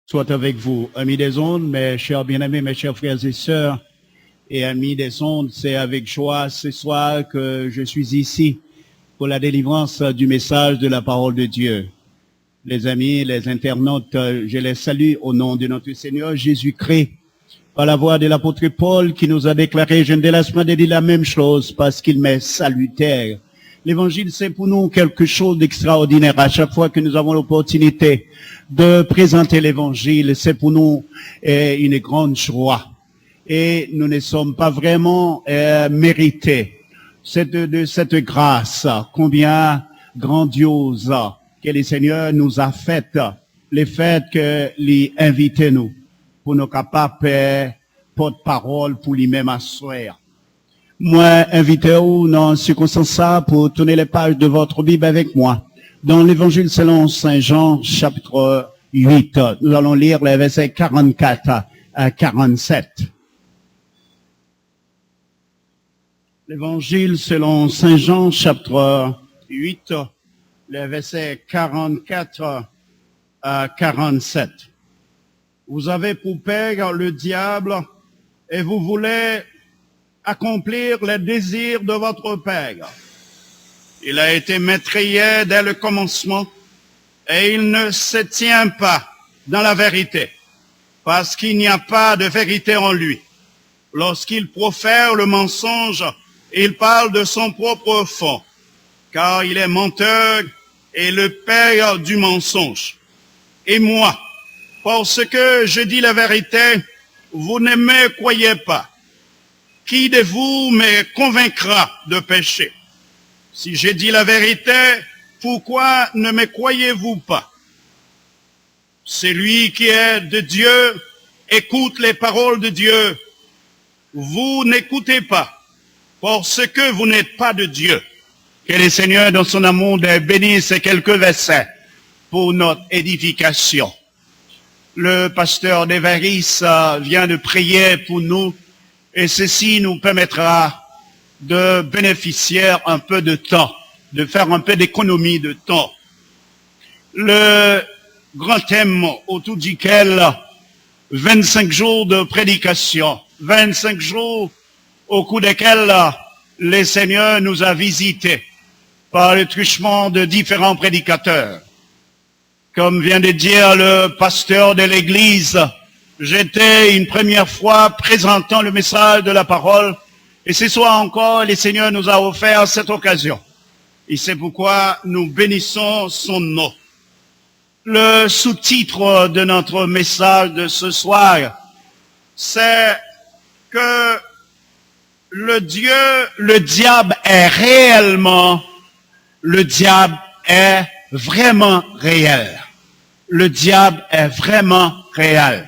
Soit avec vous, amis des ondes, mes chers bien-aimés, mes chers frères et sœurs, et amis des ondes, c'est avec joie ce soir que je suis ici pour la délivrance du message de la parole de Dieu. Les amis, les internautes, je les salue au nom de notre Seigneur Jésus-Christ, par la voix de l'apôtre Paul qui nous a déclaré, je ne délaisse pas de dire la même chose parce qu'il m'est salutaire. L'évangile, c'est pour nous quelque chose d'extraordinaire. À chaque fois que nous avons l'opportunité de présenter l'évangile, c'est pour nous une grande joie. Et nous ne sommes pas vraiment mérités de cette grâce, combien grandiose que le Seigneur nous a faite, le fait qu'il invite nous pour nous capables porte-parole pour lui-même asseoir. Moi, invitez-vous dans circonstance pour tourner les pages de votre Bible avec moi. Dans l'évangile selon Saint Jean, chapitre 8, nous allons lire les versets 44 à 47. L'évangile selon Saint Jean, chapitre 8, les versets 44 à 47. Vous avez pour père le diable et vous voulez accomplir les désirs de votre père. Il a été métrayé dès le commencement et il ne se tient pas dans la vérité parce qu'il n'y a pas de vérité en lui. Lorsqu'il profère le mensonge, il parle de son propre fond, car il est menteur et le père du mensonge. Et moi, parce que je dis la vérité, vous ne me croyez pas. Qui de vous me convaincra de péché? Si j'ai dit la vérité, pourquoi ne me croyez-vous pas? Celui qui est de Dieu écoute les paroles de Dieu. Vous n'écoutez pas, parce que vous n'êtes pas de Dieu. Que le Seigneur, dans son amour, bénisse ces quelques versets pour notre édification. Le pasteur d'Évaris vient de prier pour nous, et ceci nous permettra de bénéficier un peu de temps, de faire un peu d'économie de temps. Le grand thème autour duquel 25 jours de prédication, 25 jours au cours desquels le Seigneur nous a visités par le truchement de différents prédicateurs. Comme vient de dire le pasteur de l'église, j'étais une première fois présentant le message de la parole, et ce soir encore, le Seigneur nous a offert cette occasion. Et c'est pourquoi nous bénissons son nom. Le sous-titre de notre message de ce soir, c'est que le diable est réellement, le diable est vraiment réel. Le diable est vraiment réel.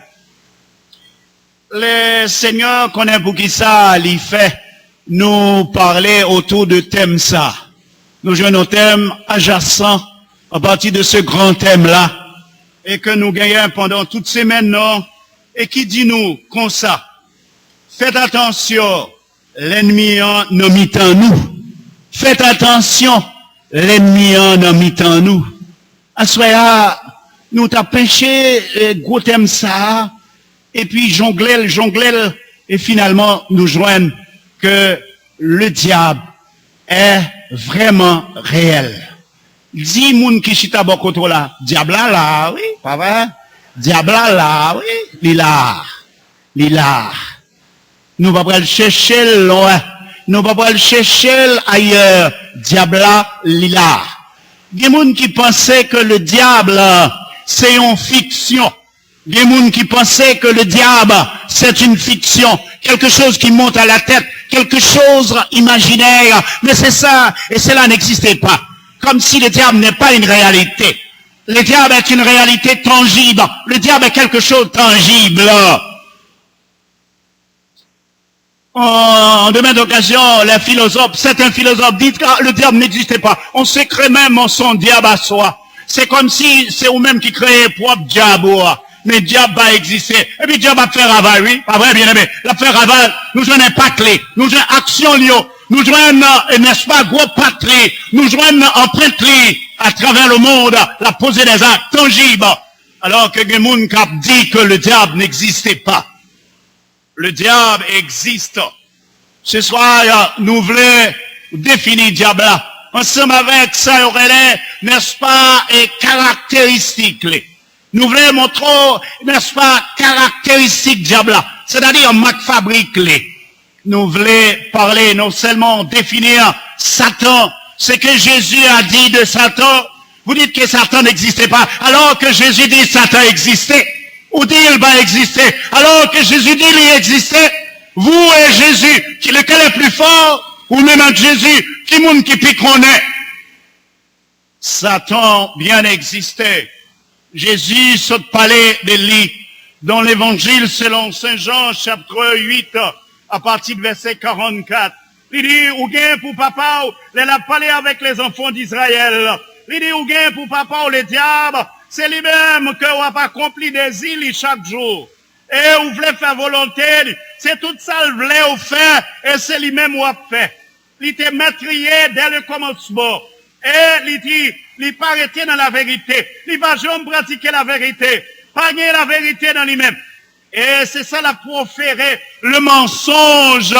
Le Seigneur connaît pour qui ça, il fait nous parler autour de thème ça. Nous jouons nos thèmes adjacents à partir de ce grand thème-là et que nous gagnons pendant toute semaine, non, et qui dit nous comme ça. Faites attention, l'ennemi en imitant nous. Faites attention, l'ennemi en imitant nous. À ce moment-là, nous t'as péché, gros thème ça, et puis jongler, et finalement nous joignent que le diable est vraiment réel. Il dit, moun qui chita bokoto là, diable là, oui, pas vrai? Diable là, oui, il là. Nous va pas le chercher loin, nous va pas le chercher ailleurs, diable là. Il y a des gens qui pensaient que le diable, c'est une fiction. Des gens qui pensaient que le diable, c'est une fiction. Quelque chose qui monte à la tête, quelque chose imaginaire. Mais c'est ça, et cela n'existait pas. Comme si le diable n'est pas une réalité. Le diable est une réalité tangible. Le diable est quelque chose de tangible. En demain d'occasion, les philosophes, certains philosophes disent que le diable n'existait pas. On se crée même son diable à soi. C'est comme si c'est eux-mêmes qui créaient propre diable. Mais diable va exister. Et puis diable va faire ravage, oui. Pas vrai, bien aimé. La faire ravage, nous joignons pas clé. Nous joignons action lio. Nous joignons, n'est-ce pas, gros patrie. Nous joignons empreinte à travers le monde, la poser des actes tangibles. Alors que les gens qui dit que le diable n'existait pas. Le diable existe. Ce soir, nous voulons définir le diable là. Ensemble avec ça, il y aurait, n'est-ce pas, et caractéristiques. Nous voulons montrer, n'est-ce pas, caractéristiques du diable là. C'est-à-dire, Mac fabrique les. Nous voulons parler, non seulement définir Satan, ce que Jésus a dit de Satan. Vous dites que Satan n'existait pas, alors que Jésus dit Satan existait. Ou dit il va exister, alors que Jésus dit il existait. Vous et Jésus, lequel est plus fort, ou même entre Jésus, qui monde qui pique qu'on est. Satan bien existait. Jésus saute parler de lui dans l'évangile selon Saint Jean, chapitre 8, à partir du verset 44. Il dit, ou bien pour papa, il a parlé avec les enfants d'Israël. Il dit, ou bien pour papa ou le diable, c'est lui-même que on va accomplir des îles chaque jour. Et vous voulez faire volonté, c'est tout ça vous voulez faire, et c'est lui-même qui a fait. Il était maîtrier dès le commencement. Et il dit, il pas arrêté dans la vérité. Il va jamais pratiquer la vérité. Pas gagner la vérité dans lui-même. Et c'est ça la proféré, le mensonge.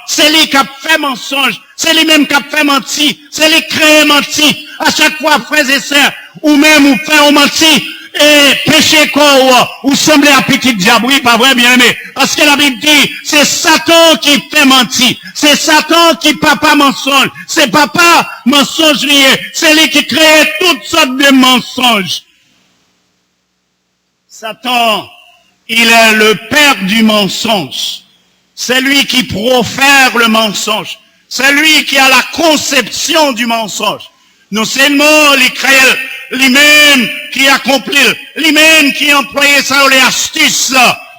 C'est lui qui a fait mensonge. C'est lui-même qui a fait mentir. C'est lui qui a créé mentir. À chaque fois, frères et sœurs, ou même ou fait ou mentir. Et péché quoi, ou semblez à petit diable, oui, pas vrai, bien aimé. Parce que la Bible dit, c'est Satan qui fait mentir. C'est Satan qui papa mensonge. C'est papa mensongerier. C'est lui qui crée toutes sortes de mensonges. Satan, il est le père du mensonge. C'est lui qui profère le mensonge. C'est lui qui a la conception du mensonge. Non seulement il crée lui-même qui accomplit, lui-même qui employait ça les astuces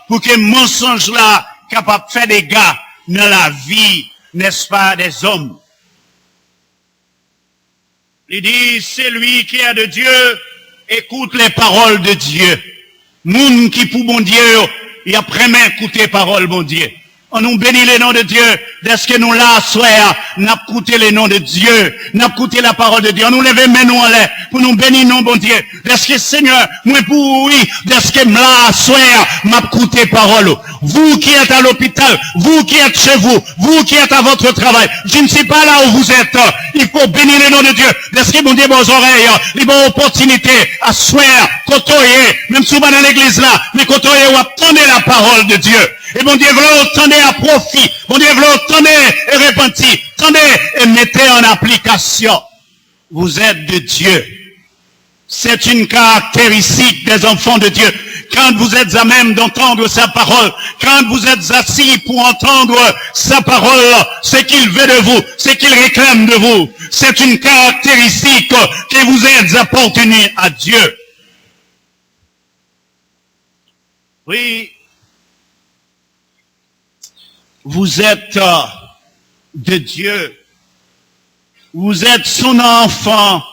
pour que le mensonge là capable de faire des dégâts dans la vie, n'est-ce pas, des hommes. Il dit, c'est lui qui est de Dieu, écoute les paroles de Dieu. Moun qui pour bon Dieu, il a vraiment écouté les paroles bon Dieu. On nous bénit le nom de Dieu. Dès que nous là, soir, n'a écouté le nom de Dieu, n'a écouté la parole de Dieu. On nous lève nous en l'air pour nous bénir non bon Dieu. Dès que Seigneur, moi pour oui, dès que là, soir, m'a écouté parole. Vous qui êtes à l'hôpital, vous qui êtes chez vous, vous qui êtes à votre travail, je ne sais pas là où vous êtes. Il faut bénir le nom de Dieu. Dès que bon Dieu, vos oreilles, les bonnes opportunités à soir, côtoyer, même souvent dans l'église là, mais côtoyer ou attendre la parole de Dieu. Et bon Dieu, vous attendez à profit. Bon Dieu, vous attendez et répentez. Attendez et mettez en application. Vous êtes de Dieu. C'est une caractéristique des enfants de Dieu. Quand vous êtes à même d'entendre sa parole, quand vous êtes assis pour entendre sa parole, ce qu'il veut de vous, ce qu'il réclame de vous, c'est une caractéristique que vous êtes appartenus à Dieu. Oui. Vous êtes de Dieu. Vous êtes son enfant.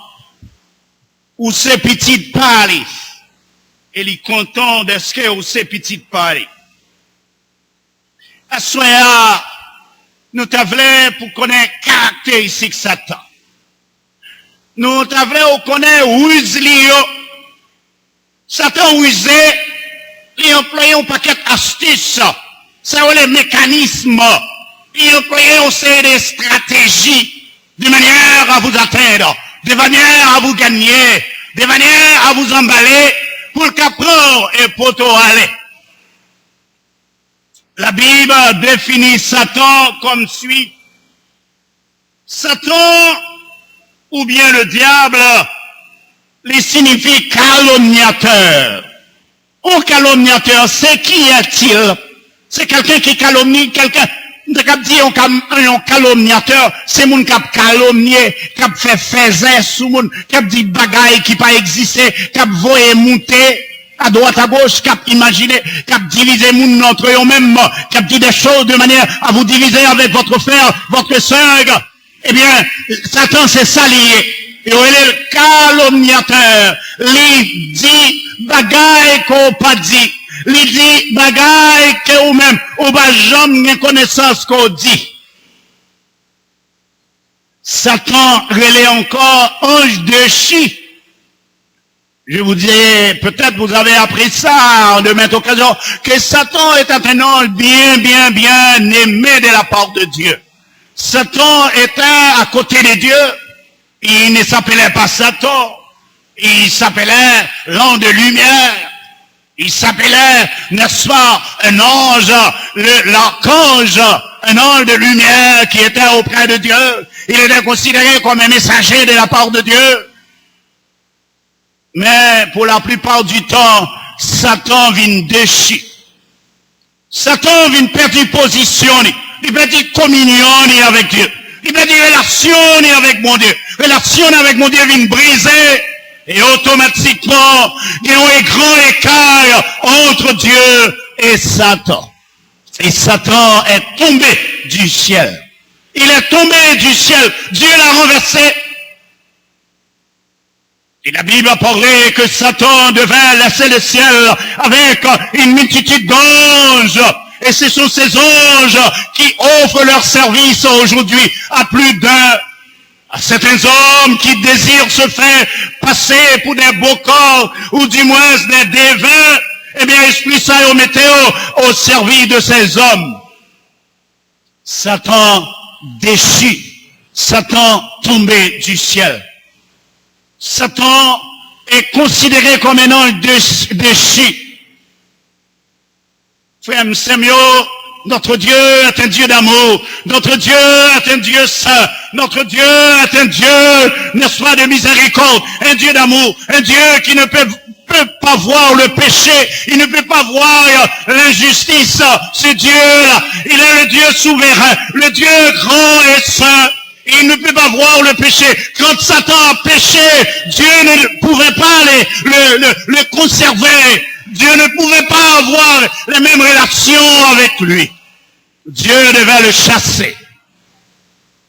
Ou ses petites parler. Et il est content de ce que ou ses petites parler. À ce moment-là, nous t'avons pour connaître caractéristique Satan. Nous t'avons connaître Uslio. Satan usé, il employé un paquet d'astuces. Ça a les mécanismes. Il employait aussi des stratégies de manière à vous atteindre, de manière à vous gagner, de manière à vous emballer pour qu'après et pour aller. La Bible définit Satan comme suit. Satan, ou bien le diable, il signifie calomniateur. Un calomniateur, c'est qui est-il? C'est quelqu'un qui calomnie, quelqu'un, un calomniateur, c'est moun qui a calomnié, qui a fait faiser sous moun, qui a dit bagaille qui pas existé, qui a voyé monter à droite à gauche, qui a imaginé, qui a divisé moun entre eux-mêmes, qui a dit des choses de manière à vous diviser avec votre frère, votre sœur. Eh bien, Satan c'est ça lié. Et il est le calomniateur. Il dit bagaille qu'on pas dit. Il dit bagaille que ou même ou pas jamais connaissance qu'on dit. Satan relève encore ange de chi. Je vous dis, peut-être vous avez appris ça de maintes occasions, que Satan est un ange bien aimé de la part de Dieu. Satan était à côté de Dieu. Il ne s'appelait pas Satan. Il s'appelait l'ange de lumière. Il s'appelait, n'est-ce pas, un ange, l'archange, un ange de lumière qui était auprès de Dieu. Il était considéré comme un messager de la part de Dieu. Mais pour la plupart du temps, Satan vient déchirer. Satan vient perdre position, il perd communion avec Dieu. Il perd relation avec mon Dieu. Relation avec mon Dieu vient briser. Et automatiquement, il y a un grand écart entre Dieu et Satan. Et Satan est tombé du ciel. Il est tombé du ciel. Dieu l'a renversé. Et la Bible a parlé que Satan devait laisser le ciel avec une multitude d'anges. Et ce sont ces anges qui offrent leur service aujourd'hui à plus d'un. À certains hommes qui désirent se faire passer pour des beaux corps ou du moins des devins, eh bien, Esprit Saint au service de ces hommes. Satan déchire. Satan tombé du ciel. Satan est considéré comme un ange déchu. Frère Samuel, notre Dieu est un Dieu d'amour. Notre Dieu est un Dieu saint. Notre Dieu est un Dieu, n'est-ce pas, de miséricorde. Un Dieu d'amour. Un Dieu qui ne peut pas voir le péché. Il ne peut pas voir l'injustice. Ce Dieu-là, il est le Dieu souverain. Le Dieu grand et saint. Il ne peut pas voir le péché. Quand Satan a péché, Dieu ne pouvait pas le conserver. Dieu ne pouvait pas avoir les mêmes relations avec lui. Dieu devait le chasser.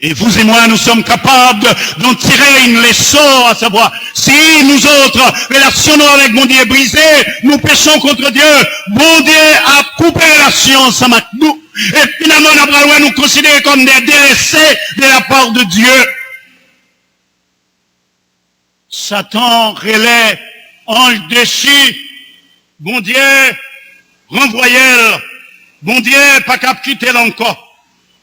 Et vous et moi, nous sommes capables d'en tirer une leçon, à savoir, si nous autres relationnons avec mon Dieu brisé, nous péchons contre Dieu, mon Dieu a coupé relation avec nous. Et finalement, on a nous considérer comme des délaissés de la part de Dieu. Satan relève, ange déchu, bon Dieu, renvoyez-le. Bon Dieu, pas qu'à quitter encore.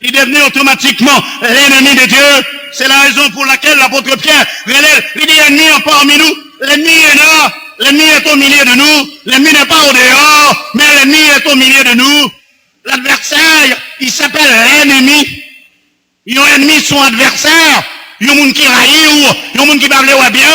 Il est devenu automatiquement l'ennemi de Dieu. C'est la raison pour laquelle l'apôtre Pierre relève, il dit l'ennemi est parmi nous. L'ennemi est là. L'ennemi est au milieu de nous. L'ennemi n'est pas au dehors, mais l'ennemi est au milieu de nous. L'adversaire, il s'appelle l'ennemi. Il y a un ennemi, son adversaire. Il y a un monde qui raille, il y a un monde qui va vouloir bien,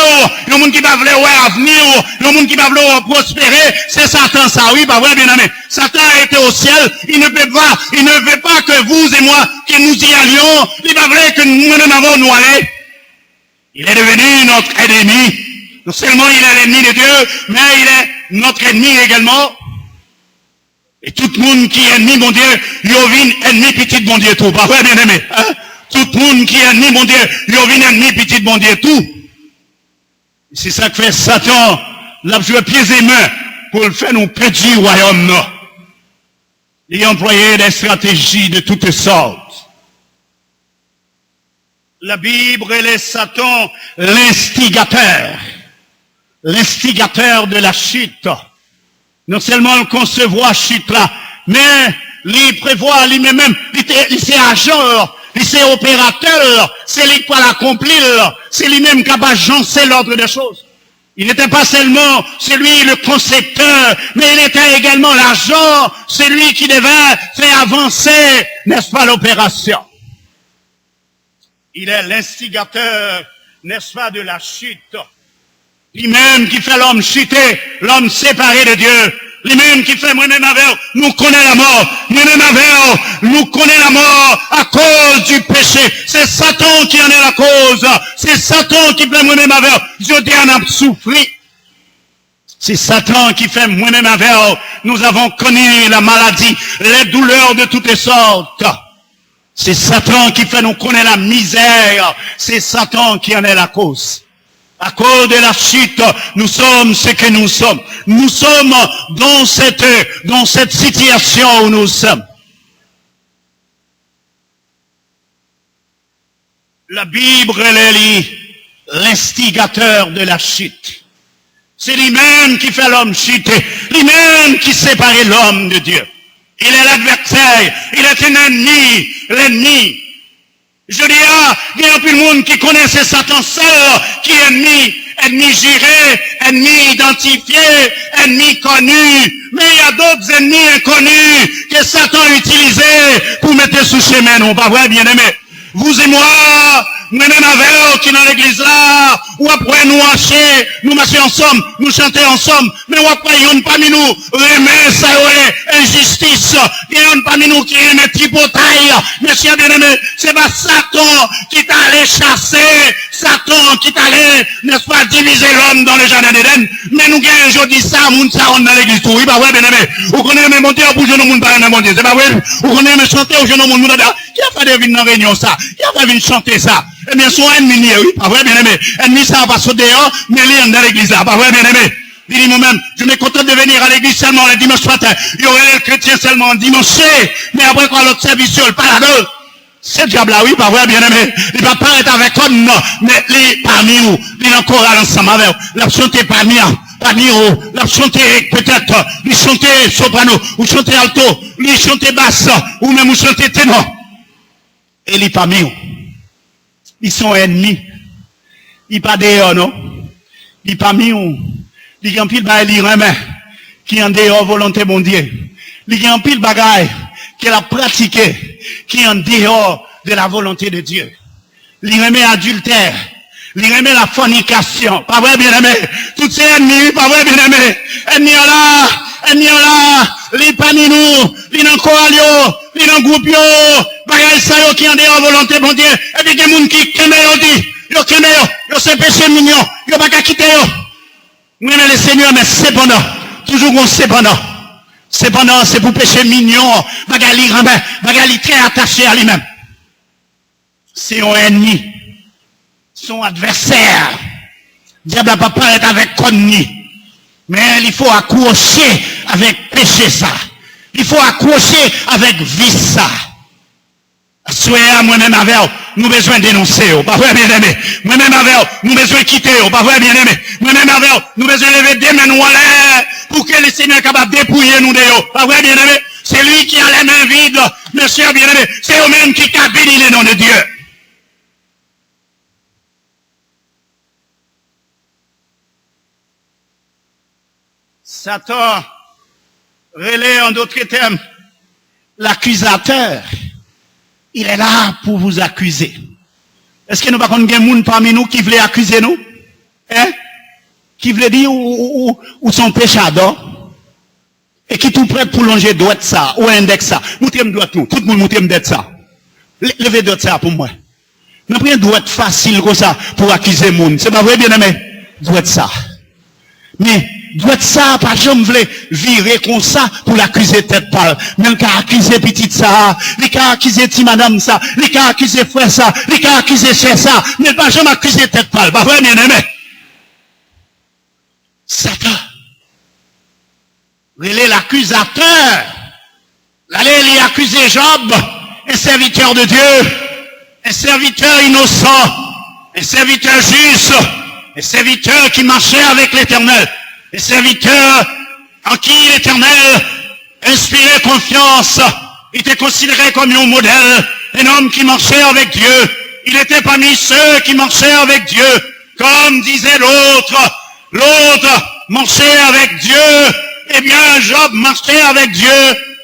il y a un monde qui va vouloir avenir, il y a un monde qui va vouloir prospérer. C'est Satan, ça, oui, pas vrai, bien aimé. Satan a été au ciel, il ne veut pas que vous et moi, que nous y allions, il va vouloir que nous n'avons nous aller. Il est devenu notre ennemi. Non seulement il est l'ennemi de Dieu, mais il est notre ennemi également. Et tout le monde qui est ennemi, mon Dieu, il y a ennemi petit, mon Dieu, tout. Pas vrai, bien aimé, hein? Tout le monde qui est ennemi, mon Dieu, il y a ennemi petit, mon Dieu, tout. C'est ça que fait Satan, l'a joué pieds et mains pour le faire nous perdre du royaume, non. Il a employé des stratégies de toutes sortes. La Bible est Satan l'instigateur de la chute. Non seulement il concevoir chute là, mais il prévoit lui-même, il s'est agent, il s'est opérateur, c'est lui qui va l'accomplir, c'est lui-même qui va agencer l'ordre des choses. Il n'était pas seulement celui le concepteur, mais il était également l'agent, celui qui devait faire avancer, n'est-ce pas, l'opération. Il est l'instigateur, n'est-ce pas, de la chute. Lui-même qui fait l'homme chuter, l'homme séparé de Dieu. Lui-même qui fait moi-même avec, nous connaît la mort. Moi-même avec, nous connaît la mort à cause du péché. C'est Satan qui en est la cause. C'est Satan qui fait moi-même avec. Je dis, on a souffert. C'est Satan qui fait moi-même avec. Nous avons connu la maladie, les douleurs de toutes sortes. C'est Satan qui fait nous connaître la misère. C'est Satan qui en est la cause. À cause de la chute, nous sommes ce que nous sommes. Nous sommes dans cette situation où nous sommes. La Bible, elle est l'instigateur de la chute. C'est lui-même qui fait l'homme chuter. Lui-même qui sépare l'homme de Dieu. Il est l'adversaire. Il est un ennemi. L'ennemi. Je dis, il y a plus de monde qui connaissait Satan seul, qui est ennemi. Ennemi juré, ennemi identifié, ennemi connu. Mais il y a d'autres ennemis inconnus que Satan a utilisés pour mettre sous chemin. Non, pas vrai, bien aimé. Vous et moi, nous-mêmes avec qui dans l'église là, ou après nous marcher, ensemble, nous chanter ensemble, mais ou après il y a parmi nous, remet ça, injustice, il y a parmi nous qui aime tripotaille, monsieur bien-aimé, c'est pas Satan qui t'a allé chasser, Satan qui t'a allé, n'est-ce pas, diviser l'homme dans le jardin d'Éden, mais nous gagnons aujourd'hui ça, moun ça, on dans l'église tout, oui, pas vrai, bien-aimé, ou qu'on aime monter pour jeune monde par un monde, c'est pas vrai, ou qu'on aime chanter au jeune monde, qui a fait venir dans la réunion ça, qui a fait venir chanter ça, eh bien, son ennemi, oui, pas vrai, bien-aimé. Ennemi, ça va pas sauter dehors, mais il est dans l'église là, pas vrai, bien-aimé. Dis moi-même, je me contente de venir à l'église seulement le dimanche matin. Il y aurait les chrétiens seulement le dimanche, mais après quoi, l'autre service, il pas là-dedans. C'est diable là, oui, pas vrai, bien-aimé. Il va pas être avec nous, non, mais il est parmi nous. Il est encore ensemble avec nous. La chanter parmi nous, la chanter peut-être, il chanter soprano, ou chanter alto, il chanter basse, ou même chanter ténor. Et il est parmi nous. Ils sont ennemis. Ils pas dehors, non? Ils pas mis où? Ils ont pile bagaille, ils remet, qui en dehors volonté mon Dieu. Ils ont pile bagaille, qu'elle a pratiqué, qui en dehors de la volonté de Dieu. Ils remet adultère. Ils remet la fornication. Pas vrai, bien aimé? Toutes ces ennemis, pas vrai, bien aimé? Ennemis là, les parmi nous, les dans coalio, les dans groupe yo, bagaille ça yo qui en dehors volonté bon Dieu, et puis des gens qui keme yo dit, yo c'est péché mignon, yo pas qu'à quitter yo. Oui, mais le Seigneur, mais cependant, toujours on cependant, c'est pour péché mignon, bagaille très attaché à lui-même. C'est un ennemi, son adversaire. Diable va pas être avec connu. Mais il faut accrocher avec péché ça. Il faut accrocher avec vice ça. Soyez moi-même avec nous besoin dénoncer, pas vrai bien aimé. Moi-même avec nous besoin quitter, pas vrai bien aimé. Moi-même avec nous besoin lever des mains nous en l'air pour que le Seigneur soit capable de dépouiller nous de eux. Pas vrai bien aimé. C'est lui qui a les mains vides, monsieur bien aimé. C'est eux-mêmes qui cabinent les noms de Dieu. Satan relaie en d'autres termes l'accusateur. Il est là pour vous accuser. Est-ce que nous avons des gens parmi nous qui veulent accuser nous? Hein? Qui veulent dire où sont péchadors? Et qui tout prêt pour longer droite ça, ou index ça? Moutem droite nous, tout le monde moutem droite ça. Levez droite ça pour moi. Nous prenons droite facile comme ça pour accuser les gens. C'est pas vrai, bien aimé? Droite ça. Mais, droite ça, pas jamais voulu virer comme ça pour l'accuser tête pâle. Mais il a accusé petite ça, il a accusé petit madame ça, il a accusé frère ça, il a accusé cher ça, mais pas jamais accusé tête pâle. Pas vrai, bien aimé? Satan. Il est l'accusateur. Allez, il a accusé Job, un serviteur de Dieu, un serviteur innocent, un serviteur juste, un serviteur qui marchait avec l'Éternel. Un serviteur en qui l'Éternel inspirait confiance. Il était considéré comme un modèle, un homme qui marchait avec Dieu. Il était parmi ceux qui marchaient avec Dieu. Comme disait l'autre marchait avec Dieu. Eh bien, Job marchait avec Dieu.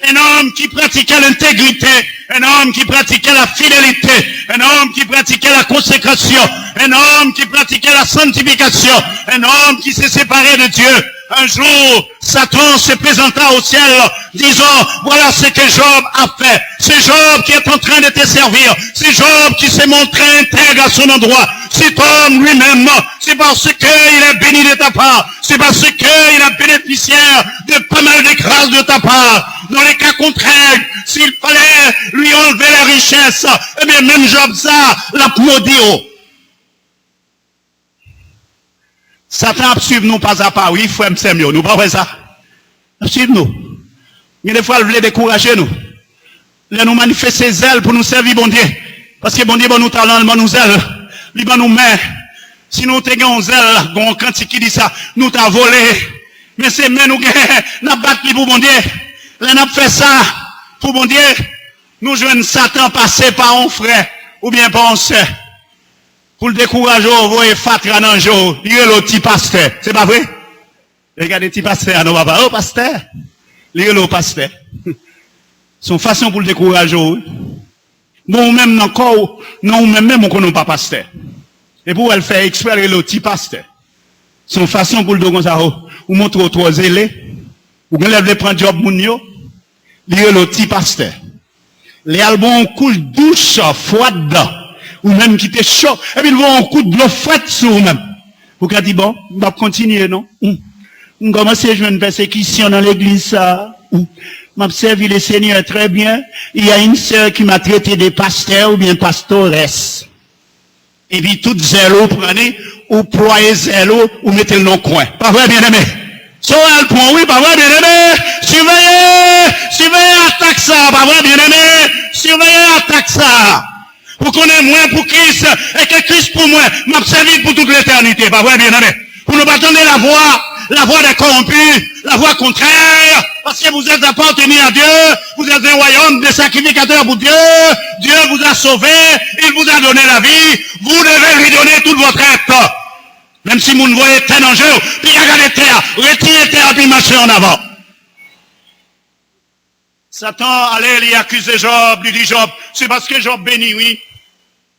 Un homme qui pratiquait l'intégrité, un homme qui pratiquait la fidélité, un homme qui pratiquait la consécration, un homme qui pratiquait la sanctification, un homme qui s'est séparé de Dieu. Un jour, Satan se présenta au ciel, disant, voilà ce que Job a fait. C'est Job qui est en train de te servir. C'est Job qui s'est montré intègre à son endroit. Cet homme lui-même, c'est parce qu'il est béni de ta part. C'est parce qu'il est bénéficiaire de pas mal de grâces de ta part. Dans les cas contraires, s'il fallait lui enlever la richesse, eh bien, même Job ça, l'a maudit. Satan a suivi nous pas à pas, oui, frère, c'est mieux, nous pas vrai ça. Suivi nous. Mais des fois, il voulait décourager nous. Il nous manifester zèle pour nous servir, bon Dieu. Parce que bon Dieu, bon nous talent, bon nous zèle. Il va nous mains. Si nous t'avons zèle, quand qui dit ça, nous t'avons volé. Mais c'est mais nous n'a battu pour bon Dieu. Là, n'a fait ça pour bon Dieu. Nous jouons Satan passer par un frère ou bien par un sœur. Pour le décourager, vous voyez fatra dans le jour. Il y a le petit pasteur. C'est pas vrai? Regardez le petit pasteur, non, papa. Oh, pasteur. Il y a le pasteur. Son façon pour le décourager. Nous même encore, nous même on connaît pas pasteur. Et pour elle faire exprès le petit pasteur. Son façon pour le dire comme ça, ou montre trop zélé, ou qu'on lève prendre job mounio, il y a le petit pasteur. Les albons couche douce, froide dedans, ou même qui te chaud, et puis ils vont un coup de l'eau froide sur vous-même. Vous avez dit, bon, on va continuer, non? On commence à jouer une persécution dans l'église, ça. M'a servi le Seigneur très bien. Il y a une sœur qui m'a traité de pasteur ou bien pastoresse. Et puis, tout zélo, prenez, ou ployez zélo, ou mettez le nom coin. Pas vrai, bien-aimé? Soit elle prend, oui, pas vrai, bien-aimé? Surveillez, attaque ça, pas vrai, bien-aimé? Surveillez, attaque ça. Pour qu'on ait moins pour Christ, et que Christ pour moi, m'a servi pour toute l'éternité, pas vrai, bien-aimé? Pour ne pas attendre la voix des corrompus, la voix contraire, parce que vous êtes appartenus à Dieu, vous êtes un royaume de sacrificateurs pour Dieu, Dieu vous a sauvé, il vous a donné la vie, vous devez lui donner toute votre être. Même si vous ne voyez terre en jeu, puis regardez terre, retirez terre, puis marchez en avant. Satan allait lui accuser Job, lui dit Job, c'est parce que Job bénit, oui.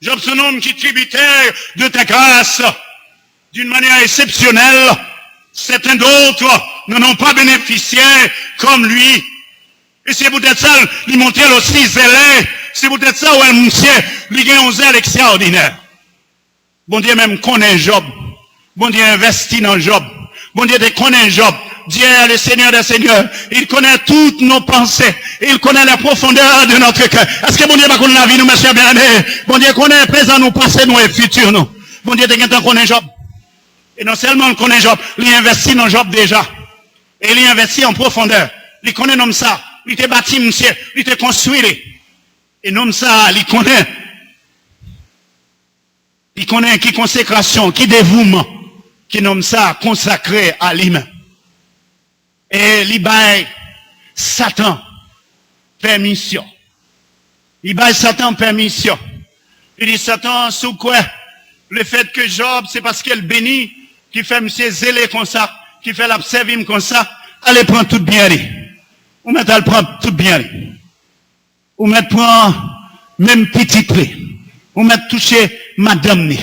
Job, c'est un homme qui est tributaire de ta grâce, d'une manière exceptionnelle. Certains d'autres n'en ont pas bénéficié comme lui. Et c'est peut-être ça, lui montrer aussi zélé. C'est peut-être ça où elle monsieur, lui gagne un zèle extraordinaire. Bon Dieu même connaît Job. Bon Dieu investit dans Job. Bon Dieu te connaît Job. Dieu est le Seigneur des Seigneurs. Il connaît toutes nos pensées. Il connaît la profondeur de notre cœur. Est-ce que bon Dieu va connaître la vie, nous, messieurs bien-aimés? Bon Dieu connaît présent, nous, passé, nous et futur, nous. Bon Dieu te connaît Job. Et non seulement il connaît Job, il investit dans Job déjà. Et il investit en profondeur. Il connaît l'homme ça. Il te bâti, monsieur. Il te construit. Et l'homme ça, il connaît. Il connaît qui consécration, qui dévouement. Qui nomme ça consacré à lui-même. Et il baille Satan permission. Il baille Satan permission. Il dit Satan, sous quoi? Le fait que Job, c'est parce qu'elle bénit, qui fait monsieur zélé comme ça, qui fait l'observim comme ça, allez prendre tout bien. Ou mettre elle prend tout bien. Ou mettre prend même petit prix. Ou mettre toucher madame.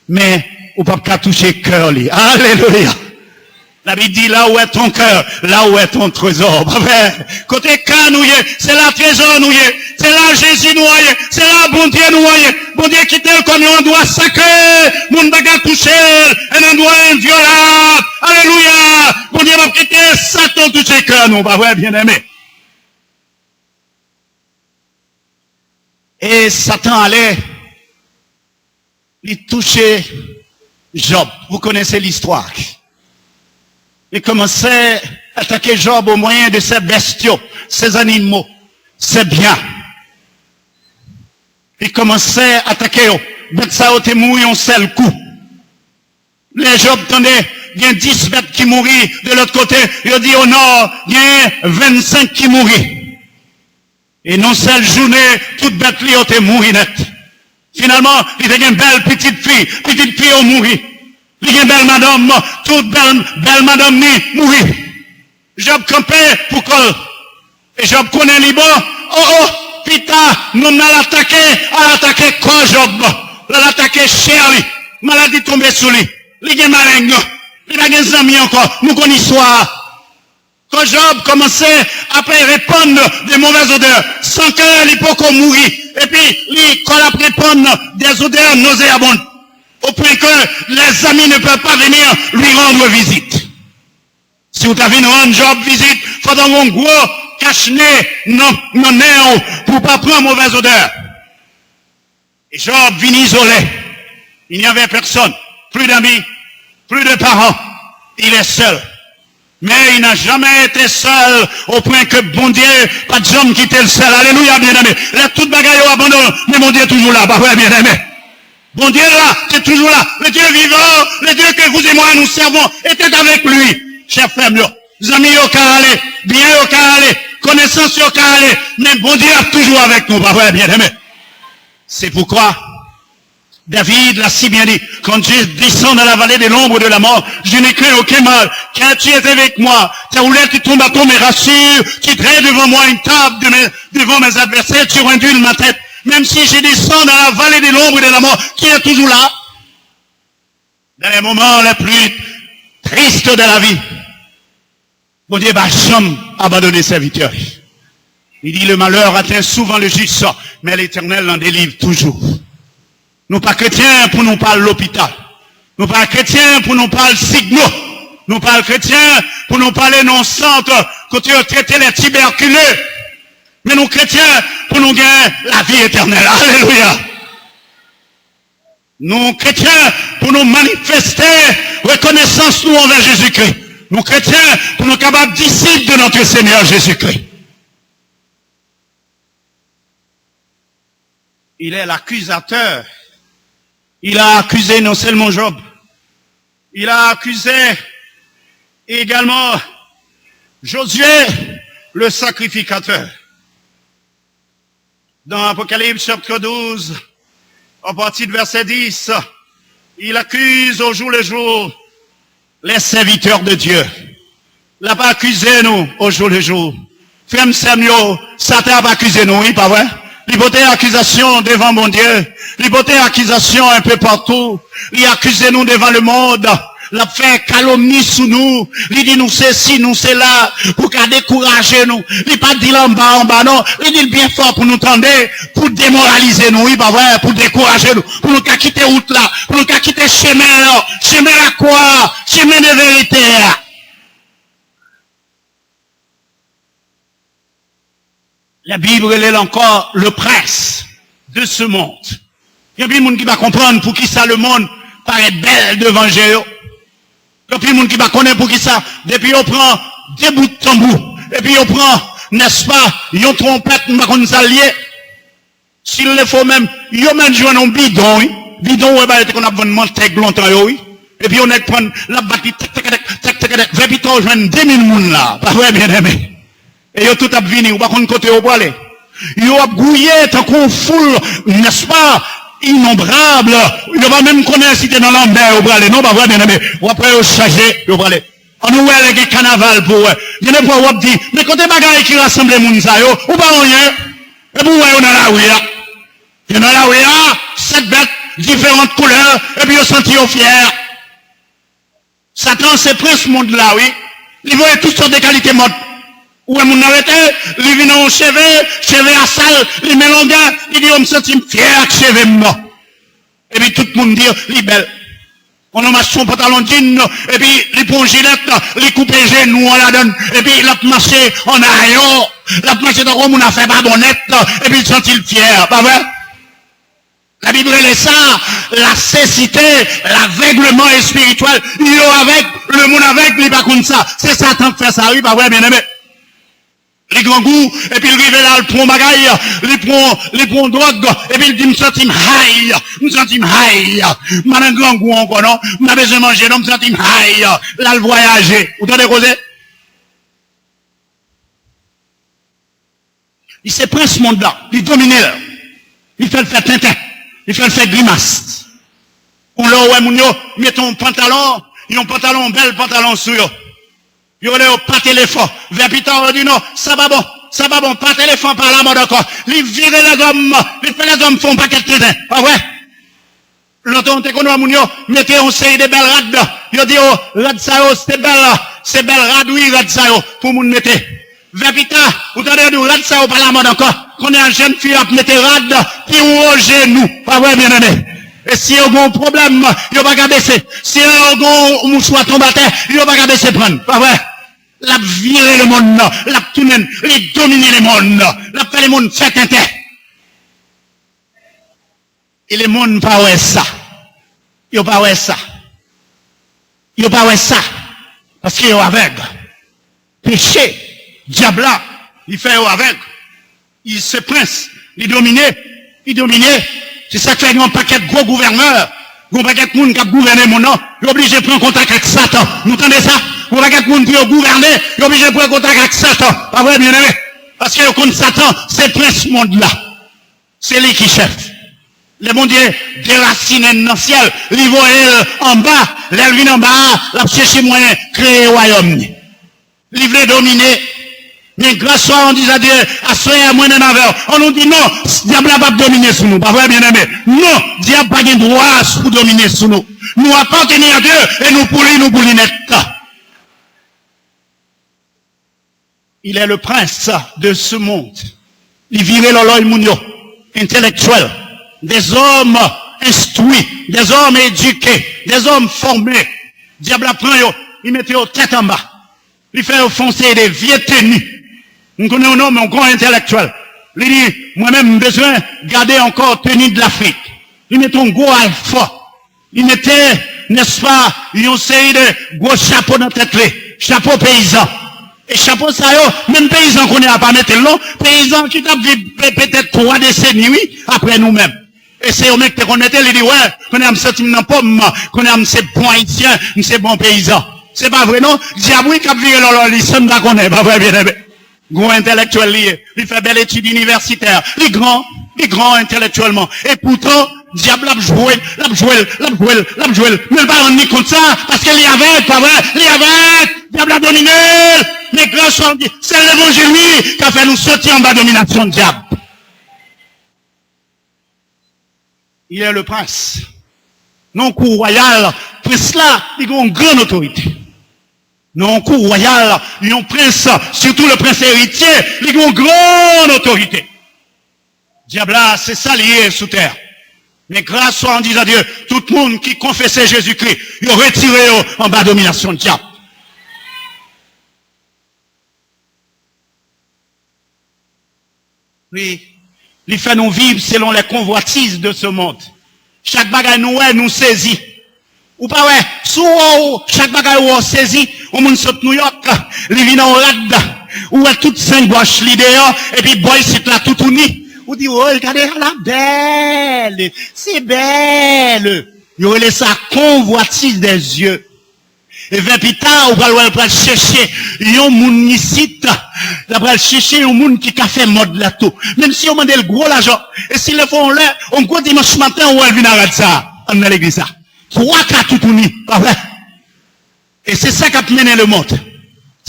Mais, ou pas toucher cœur. Alléluia. La Bible dit là où est ton cœur, là où est ton trésor. Côté cœur nous c'est la trésor nous c'est là Jésus nous c'est là bon Dieu nous bon Dieu qui tel comme un endroit sacré, mon bagarre touché, un endroit inviolable. Alléluia. Bon Dieu va quitter Satan toucher cœur nous, pas vrai bien aimé. Et Satan allait lui toucher Job. Vous connaissez l'histoire. Il commençait à attaquer Job au moyen de ses bestiaux, ses animaux, ses biens. Il commençait à attaquer eux. Bête ça a été mouru en seul coup. Les Job tendaient, il y a 10 bêtes qui mourent. De l'autre côté, il dit au nord, il y a 25 qui mourent. Et non seule journée, toute bête li ont été mouru net. Finalement, il y a une belle petite fille ont mouru. Il y a une belle madame, toute belle madame mourir. Job campait pour col. Et Job connaît les bons. Oh, pita, nous allons attaquer quoi Job? L'attaquer cher lui. Maladie tombée sur lui. Il y a malin. Il y a des amis encore. Nous connaissons l'histoire. Quand Job commençait à répandre des mauvaises odeurs, sans qu'il ne peut mourir. Et puis, il a répandre des odeurs nauséabondes. Au point que les amis ne peuvent pas venir lui rendre visite. Si vous avez une Job visite, il faut avoir un gros cache-nez non pour pas prendre mauvaise odeur. Et Job vient isolé. Il n'y avait personne. Plus d'amis, plus de parents. Il est seul. Mais il n'a jamais été seul au point que bon Dieu, pas de gens qui étaient le seul. Alléluia, bien-aimé. Là, toute bagaille au abandon, mais mon Dieu est toujours là. Bah ouais, bien-aimé. Bon Dieu là, c'est toujours là. Le Dieu vivant, le Dieu que vous et moi nous servons, était avec lui. Chers frères, les amis au aller, bien au aller, connaissance au aller, mais bon Dieu est toujours avec nous, pas vrai, bien aimé. C'est pourquoi David l'a si bien dit, quand je descends dans la vallée de l'ombre de la mort, je n'ai craint aucun mal, car tu es avec moi. Ta roulette, tu tombes à ton me rassure, tu traites devant moi une table devant mes adversaires, tu rendules ma tête. Même si je descends dans la vallée de l'ombre de la mort, qui est toujours là, dans les moments les plus tristes de la vie, bon Dieu va jamais abandonner ses serviteurs. Il dit, le malheur atteint souvent le juste, mais l'Éternel l'en délivre toujours. Nous pas chrétiens pour nous parler l'hôpital. Nous pas chrétiens pour nous parler signaux. Nous pas chrétiens pour nous parler non centre quand on traiter les tuberculeux. Mais nous chrétiens pour nous gagner la vie éternelle. Alléluia. Nous chrétiens pour nous manifester reconnaissance nous envers Jésus-Christ. Nous chrétiens pour nous capables disciples de notre Seigneur Jésus-Christ. Il est l'accusateur. Il a accusé non seulement Job, il a accusé également Josué, le sacrificateur. Dans Apocalypse chapitre 12, à partir de verset 10, il accuse au jour le jour les serviteurs de Dieu. Il n'a pas accusé nous au jour le jour. Frère Samuel, Satan n'a pas accusé nous, oui, pas vrai? Il portait accusation devant mon Dieu. Il portait accusation un peu partout. Il accusait nous devant le monde. Il a fait calomnie sous nous. Il dit nous c'est ci, nous c'est là, pour qu'à décourager nous. Il pas dit là en bas, non. Il dit bien fort pour nous tendre, pour démoraliser nous, oui, pas vrai, pour décourager nous, pour nous quitter route là, pour nous quitter chemin là. Chemin à quoi? Chemin de vérité. La Bible, elle est encore le prince de ce monde. Il y a bien des gens qui va comprendre pour qui ça le monde paraît belle devant Dieu. Il y a bien des gens qui va connaître pour qui ça, depuis on prend des bouts de tambour, et puis on prend, n'est-ce pas, une trompette, on va comme ça lié. S'il le faut même, il y a même joué un bidon, oui. Bidon, ouais, bah, qu'on a vraiment teg longtemps, oui. Et puis on est prendre la bâtie, tac, tac, tac, tac, tac, tac, vers on joue 2000 moun là. Pas vrai, bien aimé. Et yo tout a vini, ou pas qu'on côté au bois. Yo a gouillé, tant qu'on foule, n'est-ce pas, innombrable. Yo va même connaître si t'es dans l'ambert au bras, non, pas vrai, bien aimé. Ou après, yo chargé, yo bras. On nous voit les carnaval pour, il y a des fois où on dit, mais quand t'es bagaille qui rassemble les moun sa yo, ou pas rien. Et pour on a la ouïa. Il y en a la ouïa, 7 bêtes, différentes couleurs, et puis yo senti au fier. Satan, c'est prince ce monde là, oui. Il voit toutes sortes de qualités mortes. Ou mon arrêté, il vient au cheveux à salle, il met l'onga, il dit, on me sentit fier avec cheveux mort. Et puis tout le monde dit, il est belle. On a marché son pantalon jean, et puis il prend gilette, il coupe les genoux, on la donne, et puis il a marché en aillon, il a marché dans le monde, on a fait babonnette, et puis il sentit fier, pas vrai? La Bible est ça, la cécité, l'aveuglement spirituel, il est avec, le monde avec, il n'est pas comme ça. C'est Satan qui fait ça, oui, pas vrai, bien aimé. Les grands goûts, et puis il arrive là, il prend bagaille, il prend drogue, et puis il dit, me sentis high, madame grand goût encore, non? M'a besoin de manger, non, me sentis high, là, le voyager. Vous entendez causer? Il s'est pris ce monde-là, il domine là. Il fait le faire tintin, il fait le faire grimace. On l'a, ouais, mon yo, mettons un pantalon, ils ont un pantalon, bel pantalon sur eux. Il y a pas téléphone. Vers Peter, on dit non, ça va bon, pas téléphone par la mode encore. Il vire les gommes, il fait les gommes, font pas quelque chose. Pas vrai? L'automne, t'es connu à mon yo, mettez une série de belles rades. Il dit, oh, rad ça yo, c'est belle rad, oui, rad ça yo, pour moun mette. Vers Peter, vous avez dit, rad ça yo par la mode encore. Qu'on est une jeune fille à mettre rad, puis au genou. Pas vrai, bien aimé? Et si y a un problème, il va pas baisser. Si y a un mouchoir tombe à terre, il va pas baisser prendre. Pas vrai? La virer le monde, la tourner, la dominer le monde, la faire le monde faire tintin. Et le monde pas ouais ça. Il pas ouais ça. Il pas ouais ça. Parce qu'il est aveugle. Péché, diable là, il fait aveugle. Il se prince, il domine, C'est ça que fait un paquet de gros gouverneurs, un paquet de monde qui a gouverné mon nom, il est obligé de prendre contact avec Satan. Vous entendez ça? Un paquet de monde qui a gouverné, il est obligé de prendre contact avec Satan. Pas vrai, bien aimé? Parce que contre Satan, c'est prince monde-là. C'est lui qui chef. Le bon Dieu déraciné dans le ciel, il voit en bas, l'elvin en bas, la chercher moyen, créer un royaume. Il veut dominer. Mais grâce à on dit à Dieu, à ce à moins d'un aveur, on nous dit non, diable n'a pas dominer sur nous. Pas vrai, bien aimé? Non, diable n'a pas de droit pour dominer sur nous. Nous appartenons à Dieu et nous pour lui net. Il est le prince de ce monde. Il virait l'oloy mounio, intellectuel, des hommes instruits, des hommes éduqués, des hommes formés. Diable apprend, il mettait aux têtes en bas. Il fait foncer des vieux tenues. On connaît un homme, un grand intellectuel. Il dit, moi-même, j'ai besoin de garder encore tenue de l'Afrique. Il met un gros alpha. Il mettait, n'est-ce pas, une série de gros chapeaux dans la tête, chapeau paysan. Et chapeau ça, même paysan qu'on n'a pas mettre le long, paysan qui t'a vécu peut-être 3 décennies, oui, après nous-mêmes. Et c'est au mec qui connaît, il dit, ouais, qu'on a un sentiment pomme, qu'on a un bon haïtien, c'est bon paysan. C'est pas vrai, non? Diable qui a viré l'ololi, ça ne connaît pas vrai, bien aimé. Grand intellectuel lié, il fait belle étude universitaire, il grand intellectuellement. Et pourtant, diable l'a joué, mais pas on ni compte ça, parce qu'il y avait, pas vrai, il y avait, diable a dominé, mais grâce à Dieu, c'est l'évangile, lui, qui a fait nous sortir en bas de domination de diable. Il est le prince. Non, cour royal, prince là, il a une grande autorité. Non, cour royal, il y a un prince, surtout le prince héritier, il a une grande autorité. Diable là, c'est ça lié sous terre. Mais grâce à Dieu, tout le monde qui confessait Jésus-Christ, il a retiré en bas de domination de diable. Oui, il fait nous vivre selon les convoitises de ce monde. Chaque bagage nous saisit. Ou pas ouais, sous chaque bagage nous saisit, on monde saute New York, il vient en rad, ou à toute 5 gauche l'idéal, et puis boy c'est là tout uni. Ou dit, oh, regardez la belle, c'est belle. Il relève sa convoitise des yeux. Et 20 plus tard, on va chercher un monde ici, on va chercher un monde qui a fait mode là tout. Même si on demande le gros l'argent, et s'ils le font là, on croit dimanche matin, on va venir à ça, on a l'église ça. 3 cas tout unis, pas vrai? Et c'est ça qui a mené le monde.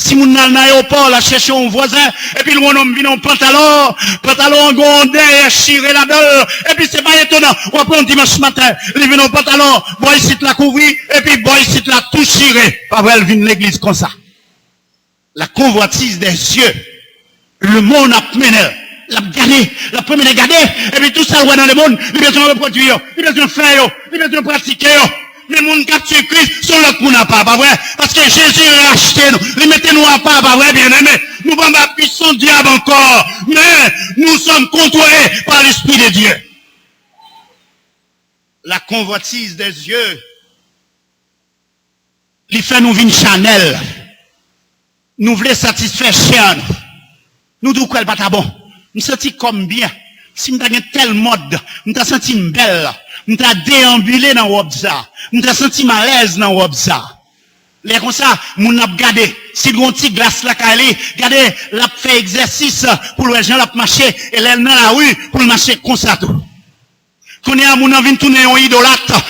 Si vous n'allez pas l'aéroport, là, chercher un voisin, et puis le homme vient en pantalon gondé, chiré là-dedans, et puis c'est pas étonnant. On prend dimanche matin, il vient en pantalon, boy ici la couvrir, et puis boy ici la tout chiré. Pas vrai, elle vient de l'église comme ça. La convoitise des yeux, le monde a mené, l'a gagné, la première gagné, et puis tout ça, ouais, dans le monde, il besoin de reproduire, il besoin de faire, il besoin de pratiquer, les gens qui ont Christ sont là qu'on n'a pas vrai? Parce que Jésus a racheté nous. Les mettez-nous à pas vrai, bien aimé. Nous sommes pas puissants diable encore. Mais nous sommes contrôlés par l'Esprit de Dieu. La convoitise des yeux, il fait nous vine Chanel. Nous voulons satisfaire chien. Nous disons qu'elle pas bon. Nous sentons comme bien. Si nous avons tel mode, nous avons senti belle. Nous avons déambulé dans le ça. Nous avons senti malaise dans le ça. Les comme ça, nous avons gardé. Si nous avons petit glace là, regardez, l'a fait exercice pour les gens la marcher et l'aile dans la rue pour marcher comme ça tout. Quand on a mon envie de tourner en idolâtre,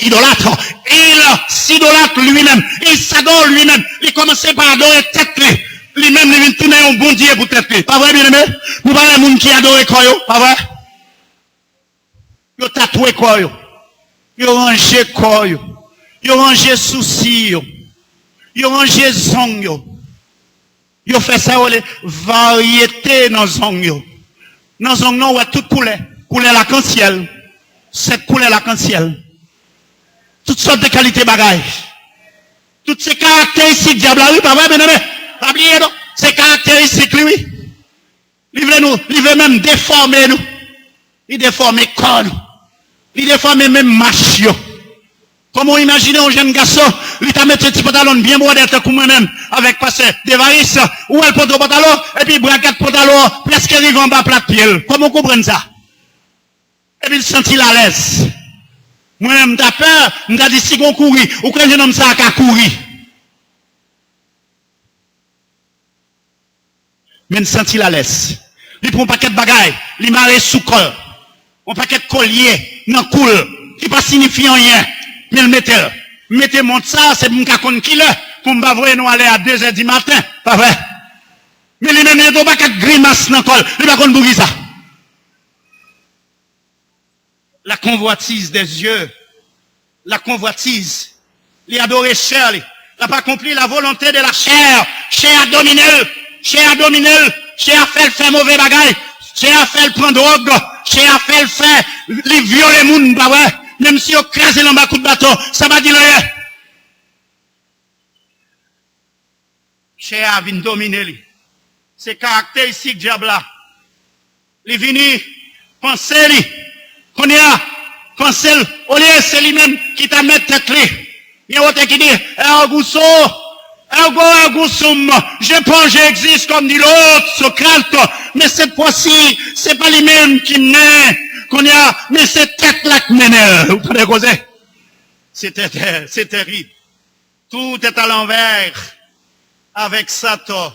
idolâtre, il s'idolâtre lui-même, il s'adore lui-même, il commence par adorer tête lui-même, il vient tourner en bon Dieu pour tête. Pas vrai, bien aimé? Vous parlez de monde qui adore quoi, pas vrai? Yo tatoué quoi, yo rangé quoi, yo rangé soucis, yo rangé zong, yo fait ça, variété dans zong, dans zong, non, ouais, toute couleur l'arc-en-ciel, cette couleur l'arc-en-ciel, toutes sortes de qualités bagages, toutes ces caractéristiques, diable, oui, pas vrai, bien aimé? Pas oublier, non? Ces caractéristiques, oui. Il veut même déformer nous. Il déforme corps nous. Il déforme même machio. Comment imaginer un jeune garçon, il t'a mis un petit pantalon bien brodé comme moi-même, avec passé des varices, ou elle porte le pantalon, et puis braquette pantalon, presque arrive en bas plat pied. Comment comprendre ça? Et puis il sentit la laisse. Moi-même, t'as peur, m'ta dit si qu'on courit, ou quand jeune homme ça a courir. Mais il sentit la laisse. Il prend un paquet de bagailles, il marre sous col. Un paquet de collier, dans coule, qui pas signifie rien. Mais il mettait. Mettez monte ça, c'est mon cacon qui là, pour me voir nous aller à 2h du matin. Pas vrai? Mais il même il a un paquet de grimaces dans col. Il va qu'on bouge ça. La convoitise des yeux, la convoitise, les adorer chair, il n'a pas accompli la volonté de la chair, chair à dominer, chair à dominer, chair à faire mauvais bagaille, chair à faire prendre drogue, chair à faire les violer moun, bah ouais, même si on crase dans bas coup de bâton, ça va dire rien. Chair vient dominer lui. C'est caractéristique diable là. Il vient penser lui. Qu'on est là, penser, au lieu c'est lui-même qui t'a mis tête clé. Il y a autre qui dit, Augusto, je pense j'existe comme dit l'autre, Socrate, mais cette fois-ci, c'est pas lui-même qui naît, qu'on y a, mais c'est tête là qui mène. Vous pouvez causer? C'est terrible. Tout est à l'envers avec Satan.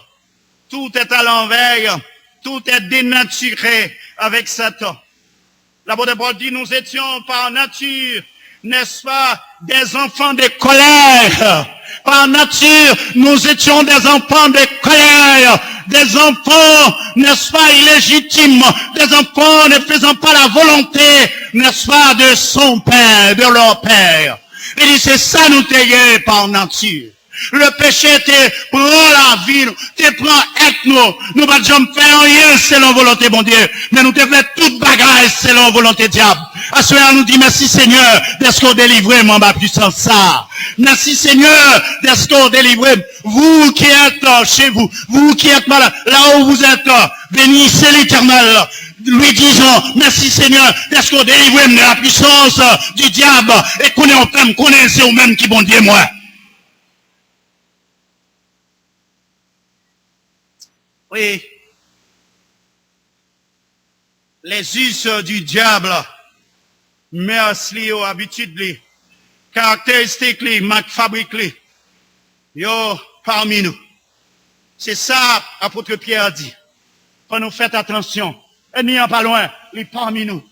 Tout est à l'envers. Tout est dénaturé avec Satan. L'apôtre Paul dit, nous étions par nature, n'est-ce pas, des enfants de colère. Par nature, nous étions des enfants de colère, des enfants, n'est-ce pas, illégitimes, des enfants ne faisant pas la volonté, n'est-ce pas, de son père, de leur père. Il dit, c'est ça nous taillons par nature. Le péché te prend la vie, te prend être nous. Nous pas jamais faire rien selon volonté bon Dieu, mais nous te faisons toute bagarre selon volonté diable. À ce moment nous dit merci Seigneur d'être qu'on délivré moi ma puissance ça. Merci Seigneur d'être qu'on délivré. Vous qui êtes chez vous, vous qui êtes malade, là où vous êtes, bénissez l'Éternel. Lui disons, merci Seigneur d'être qu'on délivré de la puissance du diable et qu'on est en train connaissez au même qui bon Dieu moi. Oui, les us du diable, merci aux habitudes, les caractéristiques, les marques fabriquées, yo, parmi nous. C'est ça, apôtre Pierre dit. Quand nous faites attention, et n'y a pas loin, les parmi nous,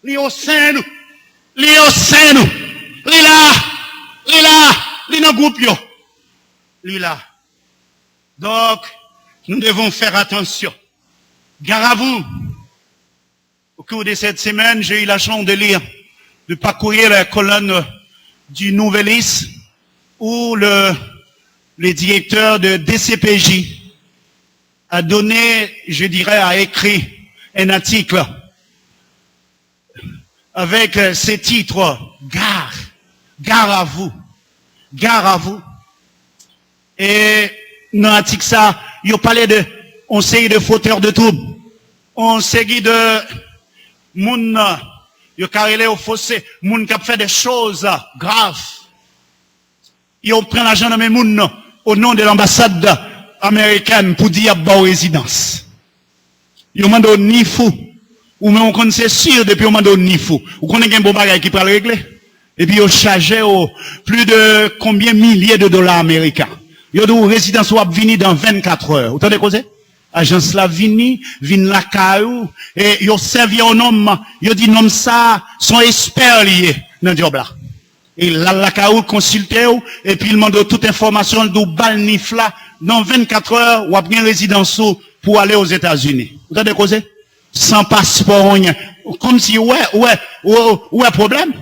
les au sein nous, les au sein nous, les là, les dans le groupe yo, les là. Donc, nous devons faire attention. Gare à vous. Au cours de cette semaine, j'ai eu la chance de lire, de parcourir la colonne du Nouvelis où le directeur de DCPJ a donné, je dirais, a écrit un article avec ces titres, gare à vous, gare à vous. Et dans l'article ça, il parlait de, on série de fauteurs de troubles, on série de moun, il carrelé au fossé, moun qui a fait des choses graves. Ils prennent l'argent de mes moun au nom de l'ambassade américaine pour dire bon résidence. Ils demandent au nifou, ou même on connaît sûr depuis on demande au nifou. Ou connaît un bon bagage qui peut le régler. Et puis ils chargeaient plus de combien milliers de dollars américains. Yo dou résidence wap vini dans 24 heures. Vous entendez causer? Agence la vini la caillou, et yo servi un homme, yo dit nom ça, sont experts liés dans le job là. Et la caillou consulté et puis il demande toute information d'où bal nifla, dans 24 heures, ou bien résidence pour aller aux États-Unis. Vous entendez causer? Sans passeport, rien. Comme si, ouais, problème.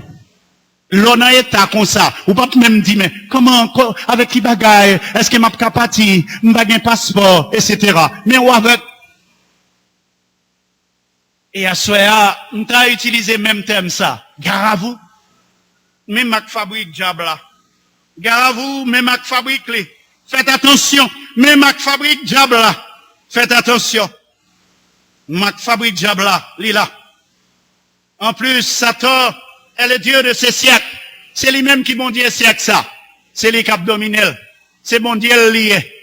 L'on a état comme ça. Ou pas même dire, mais comment, avec qui bagaille, est-ce que m'a capati, m'a un passeport, etc. Mais ou avec, et à ce moment-là, on a utilisé même thème ça. Gare à vous, même Mac fabrique diable là. Gare à vous, même Mac fabrique les. Faites attention, même Mac fabrique diable là. Faites attention. Mac fabrique diable là, là. En plus, Satan, est le Dieu de ce siècle. C'est lui-même qui bon Dieu siècle ça. C'est lui qui a dominé. C'est bon Dieu lié.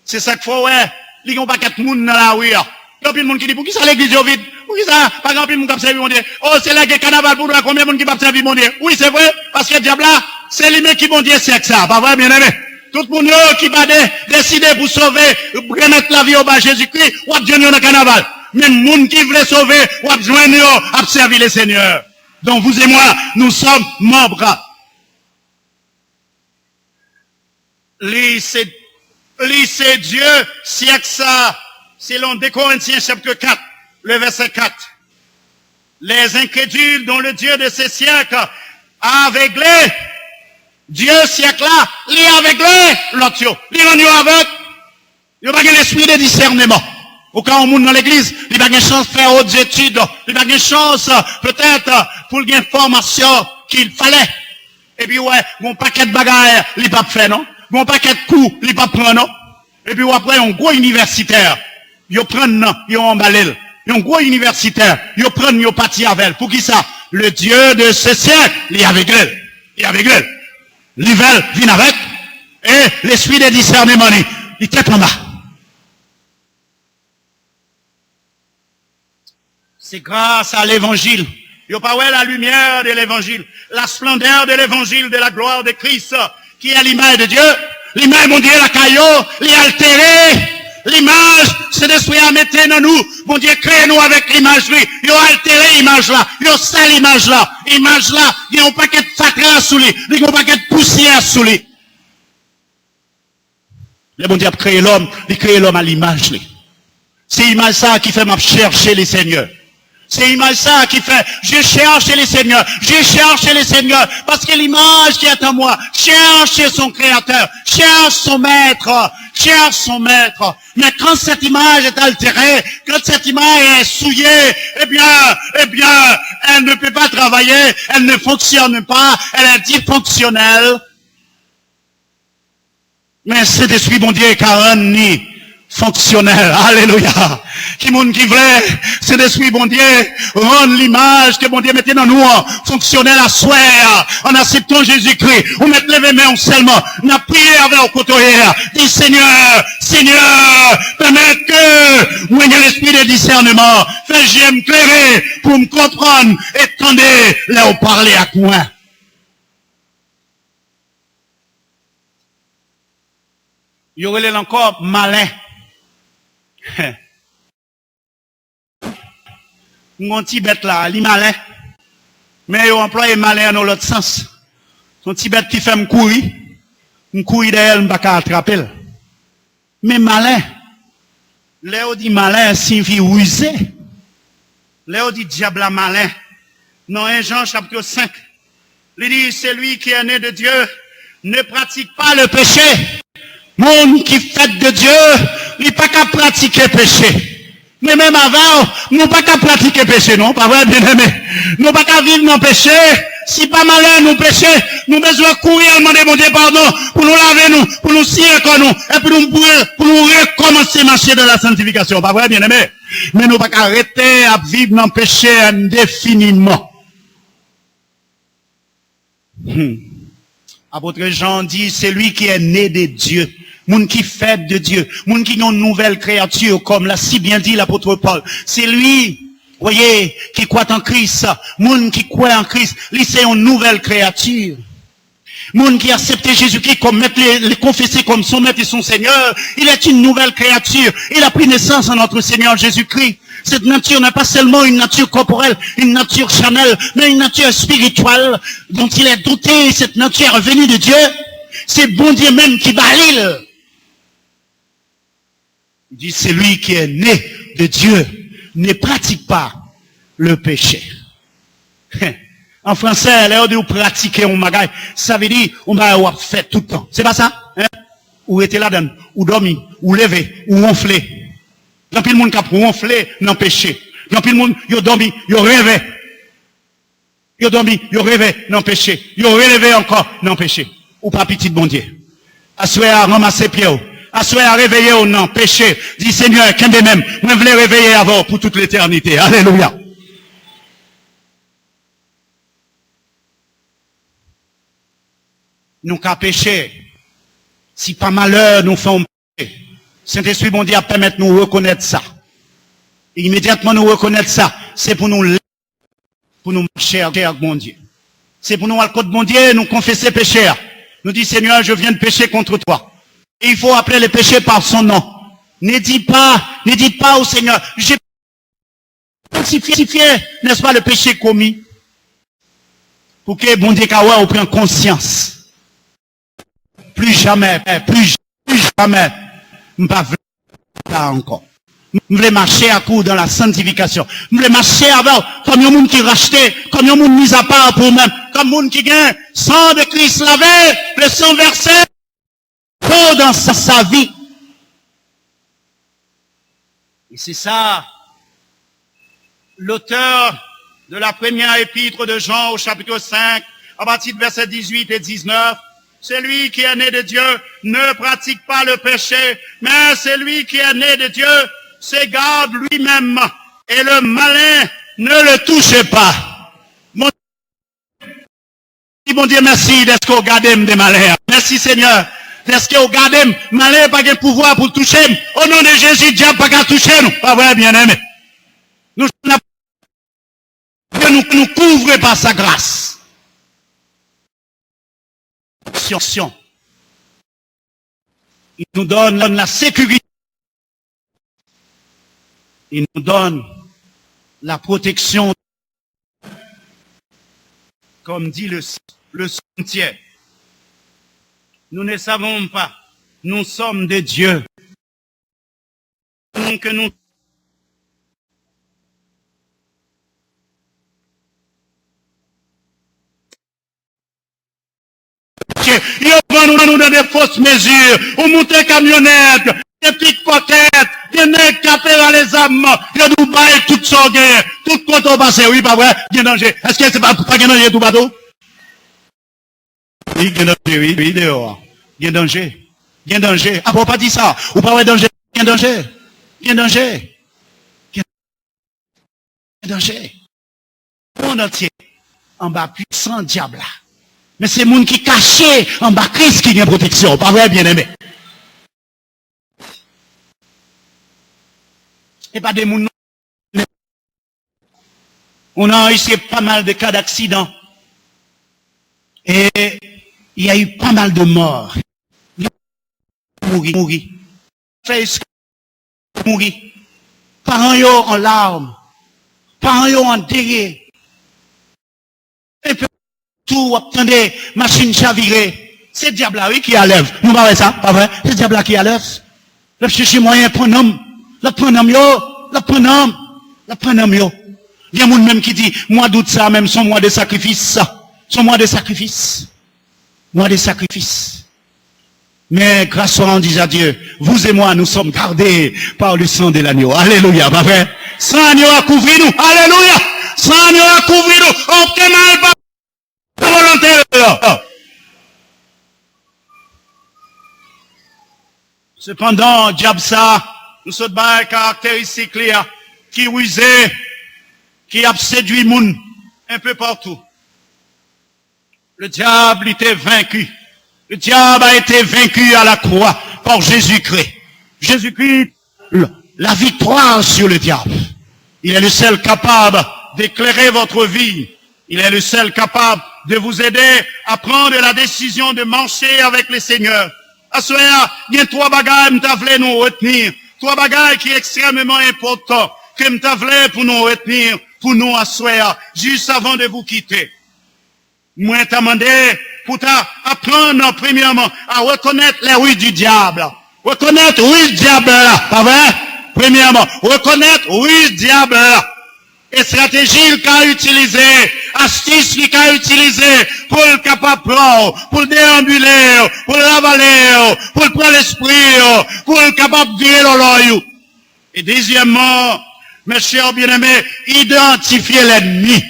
C'est ça qu'il faut, ouais. Ils n'ont pas quatre moun dans la rue. Il y a plein de monde qui dit, pour qui ça l'église est vide? Pour qui ça? Par exemple, il y a qui servi mon Dieu. Oh, c'est là que carnaval pour nous, combien de monde qui va servir mon Dieu? Oui, c'est vrai, parce que le diable là, c'est lui-même qui mon Dieu c'est que ça. Pas vrai, bien aimé? Tout le monde qui va décider pour sauver, remettre la vie au bas Jésus-Christ, ou à Dieu dans le carnaval. Même le monde qui veut sauver, ou à joindre, à servir le Seigneur. Donc vous et moi, nous sommes membres. C'est Dieu, siècle ça, selon 2 Corinthiens chapitre 4, le verset 4. Les incrédules dont le Dieu de ces siècles a aveuglé, Dieu siècle là, il a aveuglé l'autre, il rend aveugle, il n'a pas l'esprit de discernement. Au cas où on monte dans l'église, il n'a pas de chance de faire hautes études, il n'a pas de chance peut-être pour une formation qu'il fallait. Et puis ouais, mon paquet de bagages, il n'a pas fait, non? Mon paquet de coups, il n'a pas pris, non? Et puis après, un gros universitaire, il prend, non, il emballé. Un gros universitaire, il prend, il parti avec. Pour qui ça? Le Dieu de ce siècle, il est avec elle. Il est avec elle. L'hiver vient avec. Et l'esprit de discernement, il était en bas. C'est grâce à l'évangile. Il n'y a pas la lumière de l'évangile, la splendeur de l'évangile de la gloire de Christ, qui est l'image de Dieu. L'image, mon Dieu, la caillot, l'altéré. L'image, c'est l'esprit à mettre dans nous. Mon Dieu, crée-nous avec l'image, lui. Il a altéré l'image là. Il a sale l'image là. L'image là, il y a un paquet de fatras sous lui. Il y a un paquet de poussière sous lui. Le bon Dieu a créé l'homme. Il a créé l'homme à l'image, lui. C'est l'image ça qui fait m'a chercher les seigneurs. C'est l'image ça qui fait, je cherche les seigneurs, je cherche les seigneurs, parce que l'image qui est en moi, cherche son créateur, cherche son maître, cherche son maître. Mais quand cette image est altérée, quand cette image est souillée, eh bien, elle ne peut pas travailler, elle ne fonctionne pas, elle est dysfonctionnelle. Mais cet esprit, bon Dieu, est carrément fonctionnel. Alléluia. Qui monde qui voulait, cet esprit, bon Dieu, rendre l'image que bon Dieu mettait dans nous, fonctionnel à soi, en acceptant Jésus-Christ. On met les mains seulement. On a prié avec au côté. Dit Seigneur, permette que, moi, il y a l'esprit de discernement. Fais j'aime clairer pour me comprendre et tendez là où parler avec moi. Il y aurait encore malin. Mon petit bête là, il est malin. Mais il emploie malin dans l'autre sens. Son petit bête qui fait me courir derrière, je ne peux pas attraper. Mais malin. Léo dit malin signifie rusé. Léo dit diable malin. Dans 1 Jean chapitre 5, il dit celui qui est né de Dieu ne pratique pas le péché. Monde qui fait de Dieu, il n'est pas qu'à pratiquer le péché. Mais même avant, nous pas qu'à pratiquer le péché, non? Pas vrai, bien aimé. Nous pas qu'à vivre dans le péché. Si pas malin nous péché, nous besoin courir, demander mon Dieu pardon, pour nous laver nous, pour nous scier comme nous, et pour nous recommencer à marcher dans la sanctification. Pas vrai, bien aimé? Mais nous pas qu'à arrêter à vivre dans le péché indéfiniment. Apôtre Jean dit, c'est lui qui est né de Dieu. Moun qui fait de Dieu. Moun qui ont une nouvelle créature, comme l'a si bien dit l'apôtre Paul. C'est lui, voyez, qui croit en Christ. Moun qui croit en Christ, lui c'est une nouvelle créature. Moun qui a accepté Jésus-Christ comme maître, le confesser comme son maître et son Seigneur. Il est une nouvelle créature. Il a pris naissance en notre Seigneur Jésus-Christ. Cette nature n'est pas seulement une nature corporelle, une nature charnelle, mais une nature spirituelle dont il est doté. Cette nature est venue de Dieu. C'est bon Dieu même qui balise. Il dit, c'est lui qui est né de Dieu ne pratique pas le péché. En français, là, on dit, pratiquer un magaï. Ça veut dire, on va faire tout le temps. C'est pas ça? Hein? Ou était là-dedans, ou dormi, ou levé, ou ronflé. Dans plus le monde qui a ronflé dans le péché. Dans plus le monde, il a dormi, il a rêvé. Il a dormi, il a rêvé dans le péché. Il a relevé encore dans le péché. Ou pas petit bon Dieu. Assoyez à ramasser pieds. Assoyez à réveiller au nom, péché. Dis Seigneur, qu'un de même, moi je voulais réveiller avant pour toute l'éternité. Alléluia. Nous qu'à pécher. Si pas malheur nous faisons pécher. Saint-Esprit, bon Dieu, permettre nous reconnaître ça. Et immédiatement nous reconnaître ça, c'est pour nous marcher avec mon Dieu. C'est pour nous, à côté de mon Dieu, nous confesser péché. Nous dit, Seigneur, je viens de pécher contre toi. Et il faut appeler les péchés par son nom. Ne dites pas au Seigneur, j'ai sanctifié, n'est-ce pas, le péché commis. Pour que bon Dieu kawa prenne conscience. Plus jamais, m'pas là encore. Je veux marcher à coup dans la sanctification. Je veux marcher avec comme un monde qui racheté, comme un monde mis à part pour même, comme un monde qui gagne sang de Christ lavé, le sang versé dans sa vie. Et c'est ça, l'auteur de la première épître de Jean au chapitre 5, à partir de versets 18 et 19, celui qui est né de Dieu ne pratique pas le péché, mais celui qui est né de Dieu s'égarde lui-même, et le malin ne le touche pas. Mon Dieu, merci d'être qu'on garde des malins. Merci Seigneur. Est-ce que vous gardez, malin pas de pouvoir pour toucher? Au nom de Jésus, diable pas qu'à toucher nous. Pas vrai, bien aimé. Nous couvre par sa grâce. Il nous donne la sécurité. Il nous donne la protection. Comme dit le cimetière. Nous ne savons pas. Nous sommes des dieux. Que nous nous dans des fausses mesures. On monte camionnette, des petites coquettes, des nègres qui appellent les âmes, des Dubaï, tout ça, tout côté passé. Oui, pas vrai? Il y a danger. Est-ce que c'est pas danger tout bateau? Oui, il y a danger, oui, dehors. Il y a danger. Il y a danger. Ah, bon, pas dit ça. Ou pas, ouais, danger. Il y a danger. Il y a danger. Il y a danger. Le monde entier, en bas, puissant diable là. Mais c'est le monde qui caché en bas Christ qui a protection. Pas vrai, bien aimé. Et pas des monde. On a eu pas mal de cas d'accidents. Et il y a eu pas mal de morts. Mourir. Mourir. Parents yo en larmes. Parents yo en deuil. Et puis, tout, attendez, machine chavirée. C'est le diable là, oui, qui enlève. Nous parlons ça, pas vrai? C'est le diable là qui enlève. Le chercher moyen pour un homme. Le prendre homme yo. Le prendre homme. Le prendre homme yo. Il y a des gens même qui dit, mois d'août ça, même son mois de sacrifice, ça. Son mois de sacrifice. Mois de sacrifice. Mais grâce soit rendue à Dieu, vous et moi, nous sommes gardés par le sang de l'agneau. Alléluia, pas vrai? Sang agneau a couvert nous. Alléluia! Sang agneau a couvert nous. On peut mal pas volontaire. Cependant, diable ça, nous sommes dans caractéristique qui rusait, qui a séduit le monde un peu partout. Le diable était vaincu. Le diable a été vaincu à la croix par Jésus-Christ. Jésus-Christ, la victoire sur le diable. Il est le seul capable d'éclairer votre vie. Il est le seul capable de vous aider à prendre la décision de marcher avec le Seigneur. À ce moment-là, il y a trois bagages que m'ta nous retenir. Trois bagages qui sont extrêmement importants que m'ta pour nous retenir, pour nous asseoir, juste avant de vous quitter. Moi, t'as demandé pour apprendre, premièrement, à reconnaître les rues du diable. Reconnaître rues du diable là, pas vrai? Premièrement, reconnaître rues du diable là. Et stratégie qu'il a utilisé, astuce qu'il a utilisé pour le capable prendre, pour le déambuler, pour l'avaler, pour le prendre l'esprit, pour le capable de virer l'oreille. Et deuxièmement, mes chers bien-aimés, identifier l'ennemi.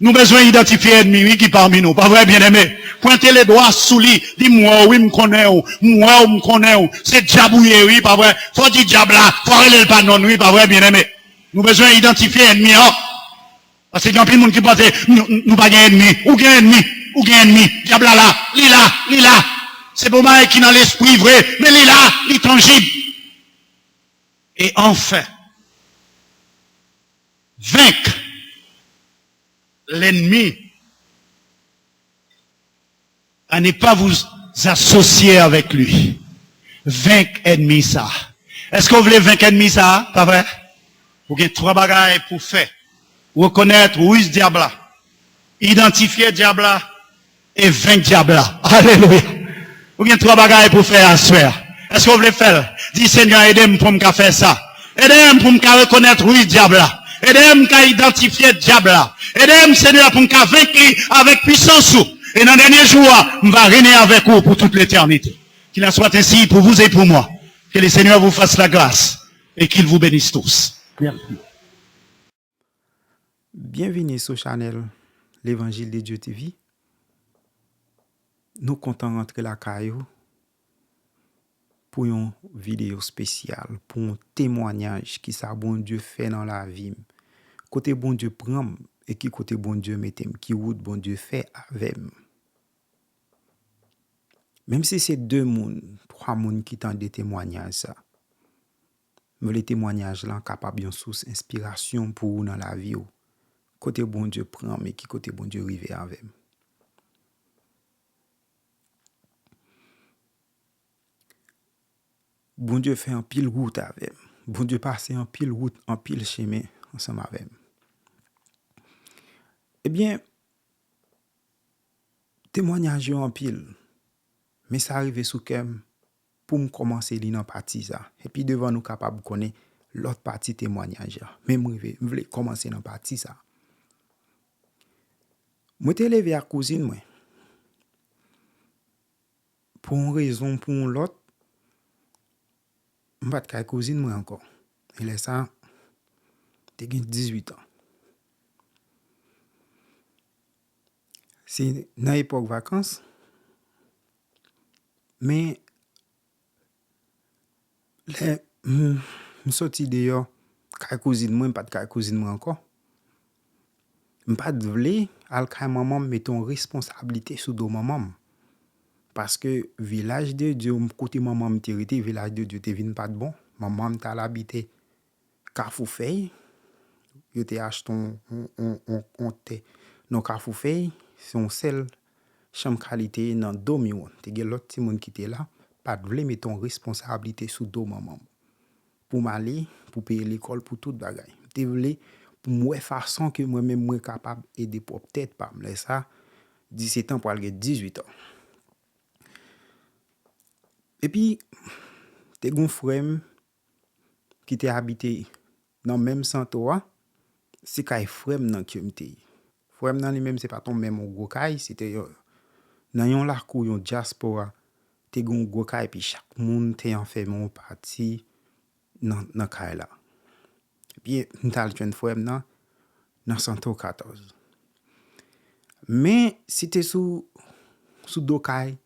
Nous avons besoin d'identifier l'ennemi, oui, qui parmi nous. Pas vrai, bien-aimé? Pointez les doigts sous lui. Dis-moi, oui, me connais, moi, me connais. C'est diabouillé, oui, pas vrai? Faut dire diable là. Faut aller le panon, oui, pas vrai, bien-aimé? Nous avons besoin d'identifier l'ennemi, parce que il y a plein de monde qui pense, nous pas ennemi. Ou gain ennemi. Diable là, là. C'est pour moi qui dans l'esprit vrai, mais là, il tangible. Et enfin, vaincre l'ennemi, à ne pas vous associer avec lui. Vaincre ennemi ça. Est-ce que vous voulez vaincre ennemi ça? Pas vrai? Vous avez trois bagailles pour faire. Reconnaître où est ce diable là. Identifier diable là et vaincre diable là. Alléluia. Vous avez trois bagailles pour faire à ce faire. Est-ce que vous voulez faire? Dis Seigneur, aidez-moi pour me faire ça. Aidez-moi pour me reconnaître où est diable là. Aidez-moi pour identifier diable là. Aidez-moi Seigneur pour me vaincre avec puissance. Et dans le dernier jour, on va régner avec vous pour toute l'éternité. Qu'il en soit ainsi pour vous et pour moi. Que le Seigneur vous fasse la grâce et qu'il vous bénisse tous. Merci. Bienvenue sur Channel l'Évangile de Dieu TV. Nous comptons rentrer la caillou pour une vidéo spéciale, pour un témoignage qui ça bon Dieu fait dans la vie. Côté bon Dieu prend et qui côté bon Dieu mettem, qui route bon Dieu fait avec. Même si c'est deux moun, trois moun qui tendent des témoignages ça. Mais les témoignages là capable une source inspiration pour vous dans la vie. Côté bon Dieu prend mais qui côté bon Dieu rive avec. Bon Dieu fait un pile route avec. Bon Dieu passe en pile route, en pile chemin ensemble avec. Eh bien, témoignage en pile. Mais ça arrive sous kem pour me commencer li dans partie ça. Et puis devant nous capable connaître l'autre partie témoignage. Même rive, me voulais commencer dans partie ça. Moi t'ai levé à cousine moi. Pour une raison pour l'autre, m'pas de cousine moi encore. Et là ça t'ai 18 ans. C'est dans l'époque vacances. Mais les sorti dehors, cousine moi, pas de cousine moi encore. M'pas de vle al kay maman mettons responsabilité sous dos maman. Parce que village de Dieu côté maman m'térité village de Dieu te vinn pas de bon. Maman t'a l'habité Carrefour-Feuille. Yo te acheté on te non Carrefour-Feuille, son seul chambre qualité dans domion. Te gen l'autre ti moun qui était là, pas de vle mettons responsabilité sous dos maman. Pour m'aller, pour payer l'école, pour toute bagaille. Te vle pour moi façon que moi-même moi capable aider pour peut-être pas me ça 17 ans pour aller 18 ans. Et puis te gon frère qui était habité dans même santoa, c'est kay frère nan qui m'était. Frère nan lui-même c'est pas ton même gros kay, c'était dans yon la kou yon diaspora, te gon gros kay puis chaque monde te en fait mon parti dans kay là. Puis m'tal jwenn frère nan dans 114. Mais c'était sous dokay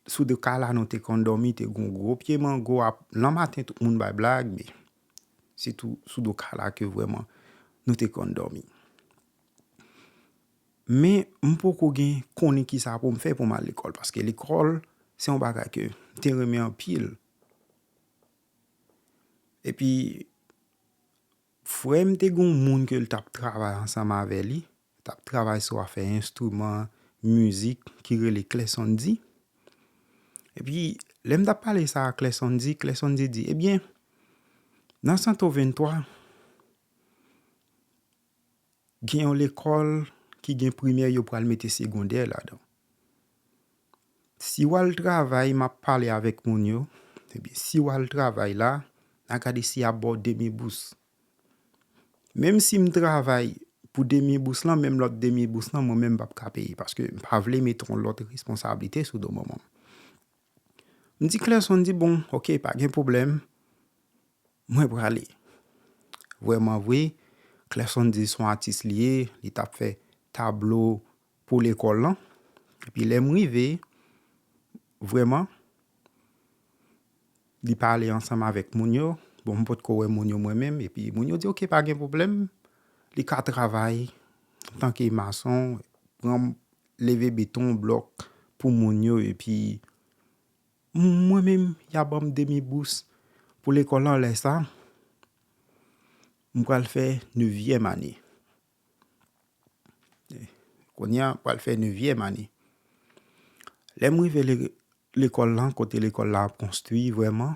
sous dokay là nous te condormi te gon gros pied mango l'an matin tout monde ba blague mais c'est tout sous dokay là que vraiment nous te condormi. Mais m'poko gen connait qui ça pour me faire pour m'aller l'école parce que l'école c'est un bagage que te remet en pile. Et puis frère m'te gon moun que t'a travail ensemble avec lui, t'a travail sur faire instrument, musique qui relè Clessondi. Et puis l'aime t'a parler ça à Clessondi dit eh bien dans 123 gen l'école qui gen primaire yo pral mettre secondaire là-dedans. Si wal travail m'a parlé avec moun yo, eh bien si wal travail là, a gade si a bord demi-bourse. Même si me travaille pour demi-bourse là, même l'autre demi-bourse là, moi même pas payer parce que pas vle mettre l'autre responsabilité sous dos moment. Me dit Claire on dit bon, OK, pas de problème. Moi pour aller. Vraiment vrai, Claire on dit son artiste lié, il t'a fait tableau pour l'école là. Et puis l'aime rivé vraiment il parler ensemble avec Mounio. Bon, m'pot ko wè Mounio moi-même et puis Mounio dit OK, pas de problème. Li ka travail en tant que maçon, prend lever béton bloc pour Mounio et puis moi-même y a bon demi bourse pour l'école là ça. m'pral faire 9e année. Konya pral faire 9e année. Les m'rive l'école là, côté l'école là construit vraiment.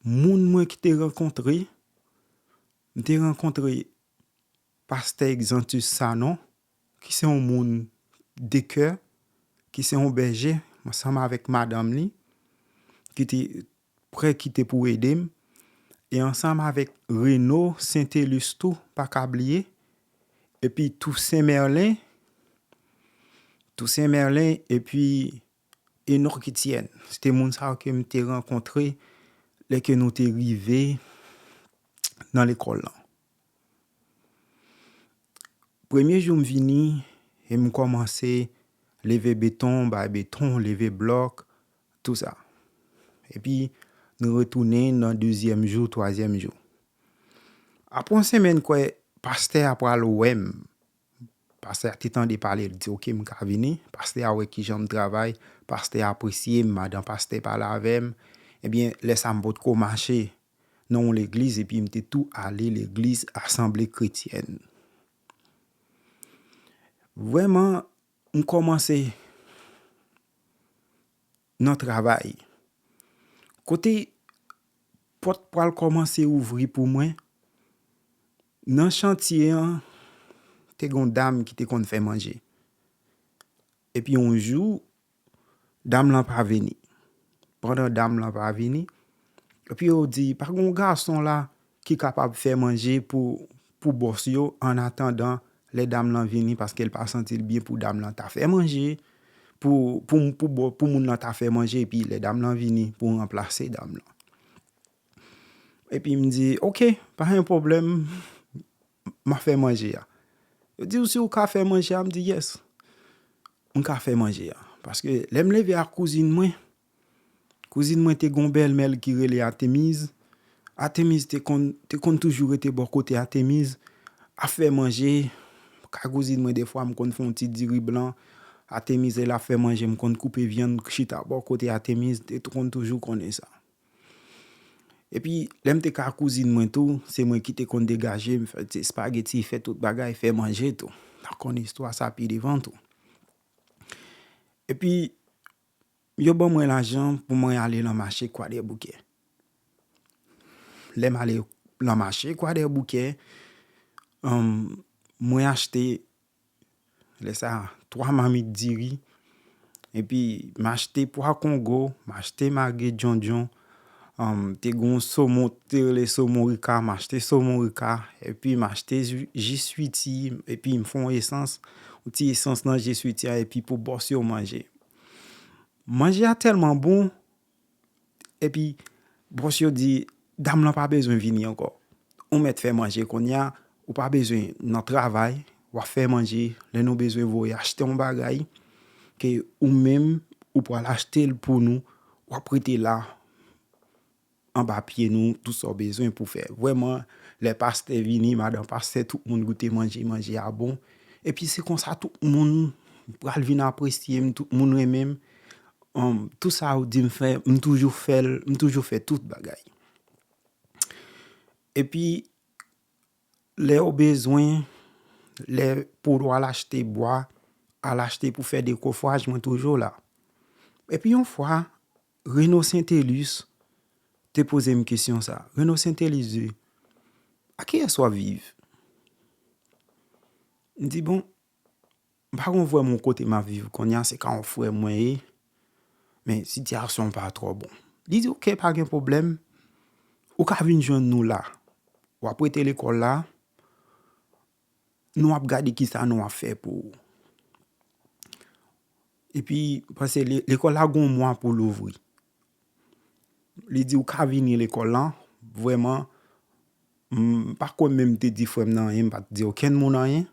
Moun moi qui t'ai rencontré, m'te rencontré pasteur Xantus Sanon, qui c'est un moun de cœur, qui c'est un berger, ensemble avec madame li, qui était prêt quitter pour aider, et ensemble avec Renaud Saint-Élus tout, pas qu'oublier, et puis Toussaint Merlin, et puis Enoch Etienne. C'était moun ça que m'te rencontré, les que nous t'es arrivé dans l'école là. Premier jour m'vini, et m'commencer lever béton, lever bloc, tout ça. Et puis nous retourner dans deuxième jour, troisième jour. Après une semaine quoi, pasteur après l'OM, pasteur t'étant de parler, il dit OK, m'ka venir, pasteur avec qui j'aime travail, pasteur apprécié, madame pasteur parler avec, eh bien laisse m'bot ko marcher dans l'église et puis m'était tout aller l'église assemblée chrétienne. Vraiment on commençait notre travail. Côté porte pour commencer ouvrir pour moi dans chantier t'es une dame qui te kon fait manger. Et puis un jour dame là pas venir. Pendant dame là pas venir et puis on dit par un garçon là qui capable faire manger pour boss yo en attendant les dames là venir parce qu'elle pas senti bien pour dame là t'a fait manger pour moun là t'a fait manger et puis les dames là venir pour remplacer dame là. Et puis il me dit OK, pas un problème, m'a fait manger. Je dis aussi ou ka fait manger, me dit yes. On ka fait manger parce que l'aime lever à cousine moi te gon belle-mère qui relé Artemise te kon toujours été bon côté Artemise a fait manger ka cousine moi des fois me kon font petit riz blanc Artemise elle a fait manger me kon couper viande chita bon côté Artemise te kon toujours connaît ça. Et puis l'aime te ka cousine moi tout c'est moi qui te kon dégager me fait spaghetti fait tout bagaille fait manger tout la connait histoire ça puis devant tout. Et puis yo bon moi l'argent pour moi aller dans marché quoi des bouquets. L'aime aller dans marché quoi des bouquets moi acheter les ça 3 marmites diri et puis m'acheter pois Congo, m'acheter magret John te gon saumon les saumon rica, m'acheter saumon rica et puis m'acheter jisuiti et puis me font essence, outil essence dans jisuiti et puis pour boss yo manger. Manger a tellement bon et puis boss yo dit dame n'a pas besoin venir encore. On met faire manger qu'on y a ou pas besoin notre travail, ou faire manger, les nous besoin voyer acheter un bagage que ou même ou pour l'acheter pour nous ou prêter là en bas pied nous tout ça besoin pour faire. Vraiment les pasteurs vini, madame pasteur tout le monde goûter manger à bon et puis c'est comme ça tout le monde pral venir apprécier, tout le monde même tout ça ou dit me fait toujours fait tout bagaille. Et puis les au besoin les pour l'acheter bois à l'acheter pour faire des coffrages moi toujours là. Et puis une fois Renaud Saint-Élus te posé une question ça. Renaud Saint-Élysée, à qui est-ce vive? Il dit bon, pas qu'on voit mon côté ma vie qu'on y a c'est quand on frère moi mais situation pas trop bon. Il dit OK, pas de problème. Ou ka vinn joindre nous là. Ou après l'école là, nous a regarder qui ça nous a fait pour. Et puis parce que l'école là gon mois pour l'ouvrir. Il dit ou ka venir l'école là vraiment par contre même te dit frère nan rien pas dire aucun monde rien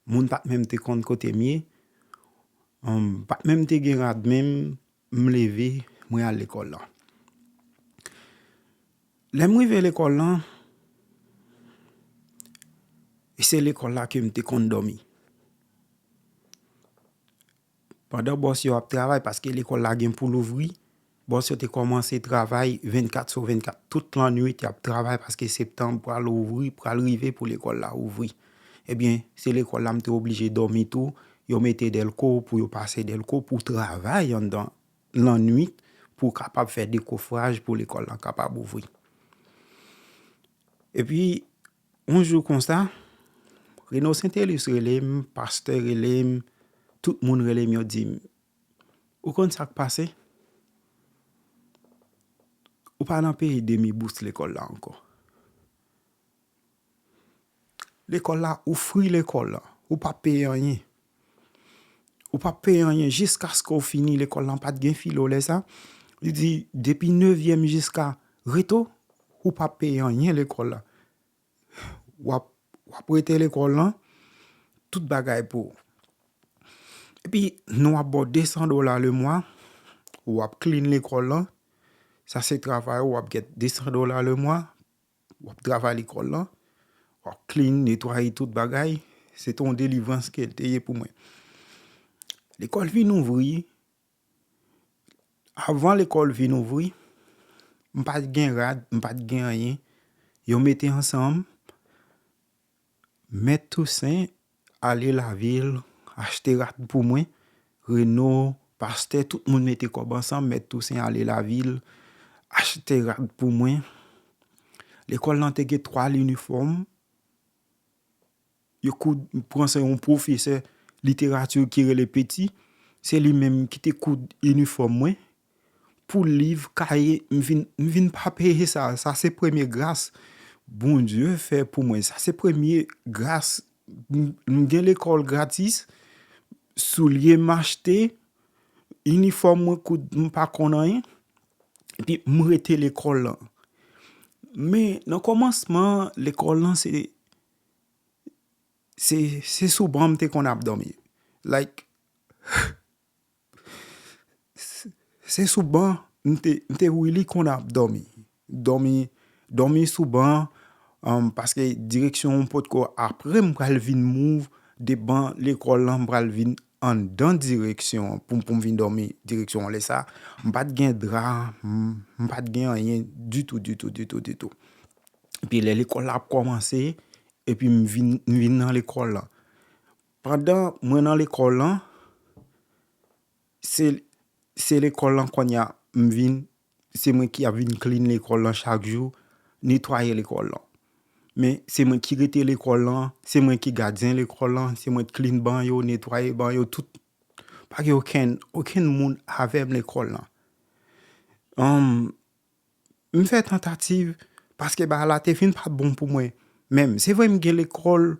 moun pas même te compte côté mieux pas même te gen même me lever moi à l'école là l'aime rive l'école là et c'est l'école là que me te compte dormi pendant boss yo a travail parce que l'école là gen pour l'ouvrir bon, si tu commencé travail 24 sur 24, toute la nuit, tu as travaillé parce que septembre pour l'ouvrir, pour arriver pour l'école là ouvrir. Eh bien, c'est l'école là, tu es obligé de dormir tout, yo mettez delco pour passer delco pour travailler dans la nuit pour capable faire décoffrage pour l'école là capable ouvrir. Et puis un jour comme ça, Renaud Saint-Élus relèm, pasteur relèm, tout le monde relèm, yo dit, ou kon ça passé? Ou pas dans payer demi-bourse l'école là encore. L'école là, ou free l'école là, ou pas payer rien. Ou pas payer rien jusqu'à ce qu'on finisse l'école là, pas de gain filo là ça. Il dit depuis 9e jusqu'à reto, ou pas payer rien l'école là. Ou prêter l'école là, toute bagaille pour. Et puis nous avons $200 le mois, ou clean l'école là. Ça c'est travail ou get $200 le mois, ou travail l'école là. Ou clean, nettoyer toute bagaille, c'est ton délivrance qui est payé pour moi. L'école vient ouvrir. Avant l'école vient ouvrir, m'pas de gain rad, m'pas de gain rien. Yo mettez ensemble, mettre Toussaint, aller la ville, acheter rad pour moi, Renaud, pasteur, tout le monde mettait comme ensemble, mettre Toussaint, aller la ville, acheter rad pour moi. L'école n'a pas 3 uniformes. Yo prend un professeur littérature qui est le petit, c'est lui-même qui te coûte uniforme moi. Pour livre cahier, m'vin pas payer ça c'est première grâce bon Dieu fait pour moi, ça c'est première grâce. M'gen l'école gratis, soulier m'acheter, uniforme moi coûte pas connait et puis m'rete l'école là. Mais dans commencement l'école là c'est souvent m'te qu'on a dormi. Like c'est souvent m'te really qu'on a dormi souvent parce que direction peut ko après m'pral vinn move de ban l'école là m'pral vinn en dans direction pour vinn dormir direction là ça m'pas de gain drap m'pas de gain rien du tout. Puis l'école a commencé et puis m'vinn dans l'école là. Pendant moi dans l'école là, c'est l'école là qu'on y a m'vinn, c'est moi qui a vinn clean l'école là chaque jour, nettoyer l'école là. Mais c'est moi qui rete l'école là, c'est moi qui gardien l'école là, c'est moi qui clean ban yo, nettoyer ban yo tout. Pas que aucun monde avec l'école là. Me fait tentative parce que bah la te fin pas bon pour moi. Même c'est vrai me l'école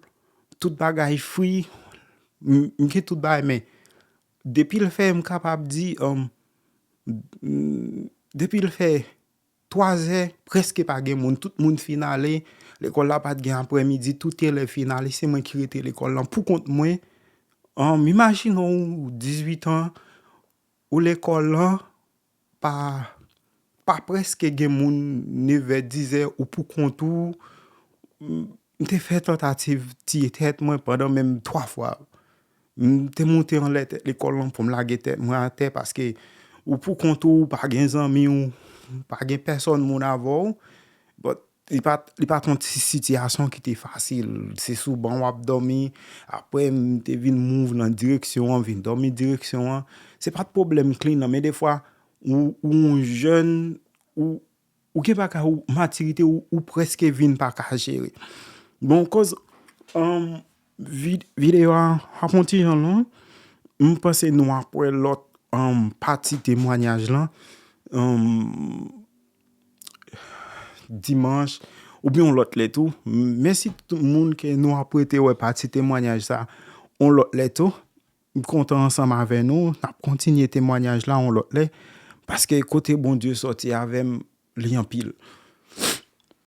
toute bagaille free, me tout bagaille mais depuis le fait me capable dire depuis le fait 3 heures presque pas gen monde tout monde finalé l'école là pas de gen après-midi tout est le finalé c'est moi qui rete l'école là pour compte moi imagine 18 ans ou l'école là pas presque gen monde 9h 10h ou pour compte ou m'te fait tentative ti tête moi pendant même 3 fois m'te monté en l'école là pour me laguer tête moi à terre parce que ou pour compte ou pas gen amis ou pas gen personne mon avant but il pas ton situation qui était facile c'est souvent on dormi après m'te vinn move dans direction vinn dormir direction c'est pas de problème clean mais des fois ou un jeune ou qui pas ka ou maturité ou presque vinn pas ka gérer bon cause vidéo a continue là me pense nous après l'autre partie témoignage là dimanche ou bien l'autre les tout merci tout le monde qui nous a prêté ouais partie témoignage ça on l'autre les tout content ensemble avec nous n'a continuer témoignage là on l'autre les parce que côté bon Dieu sorti avec li en pile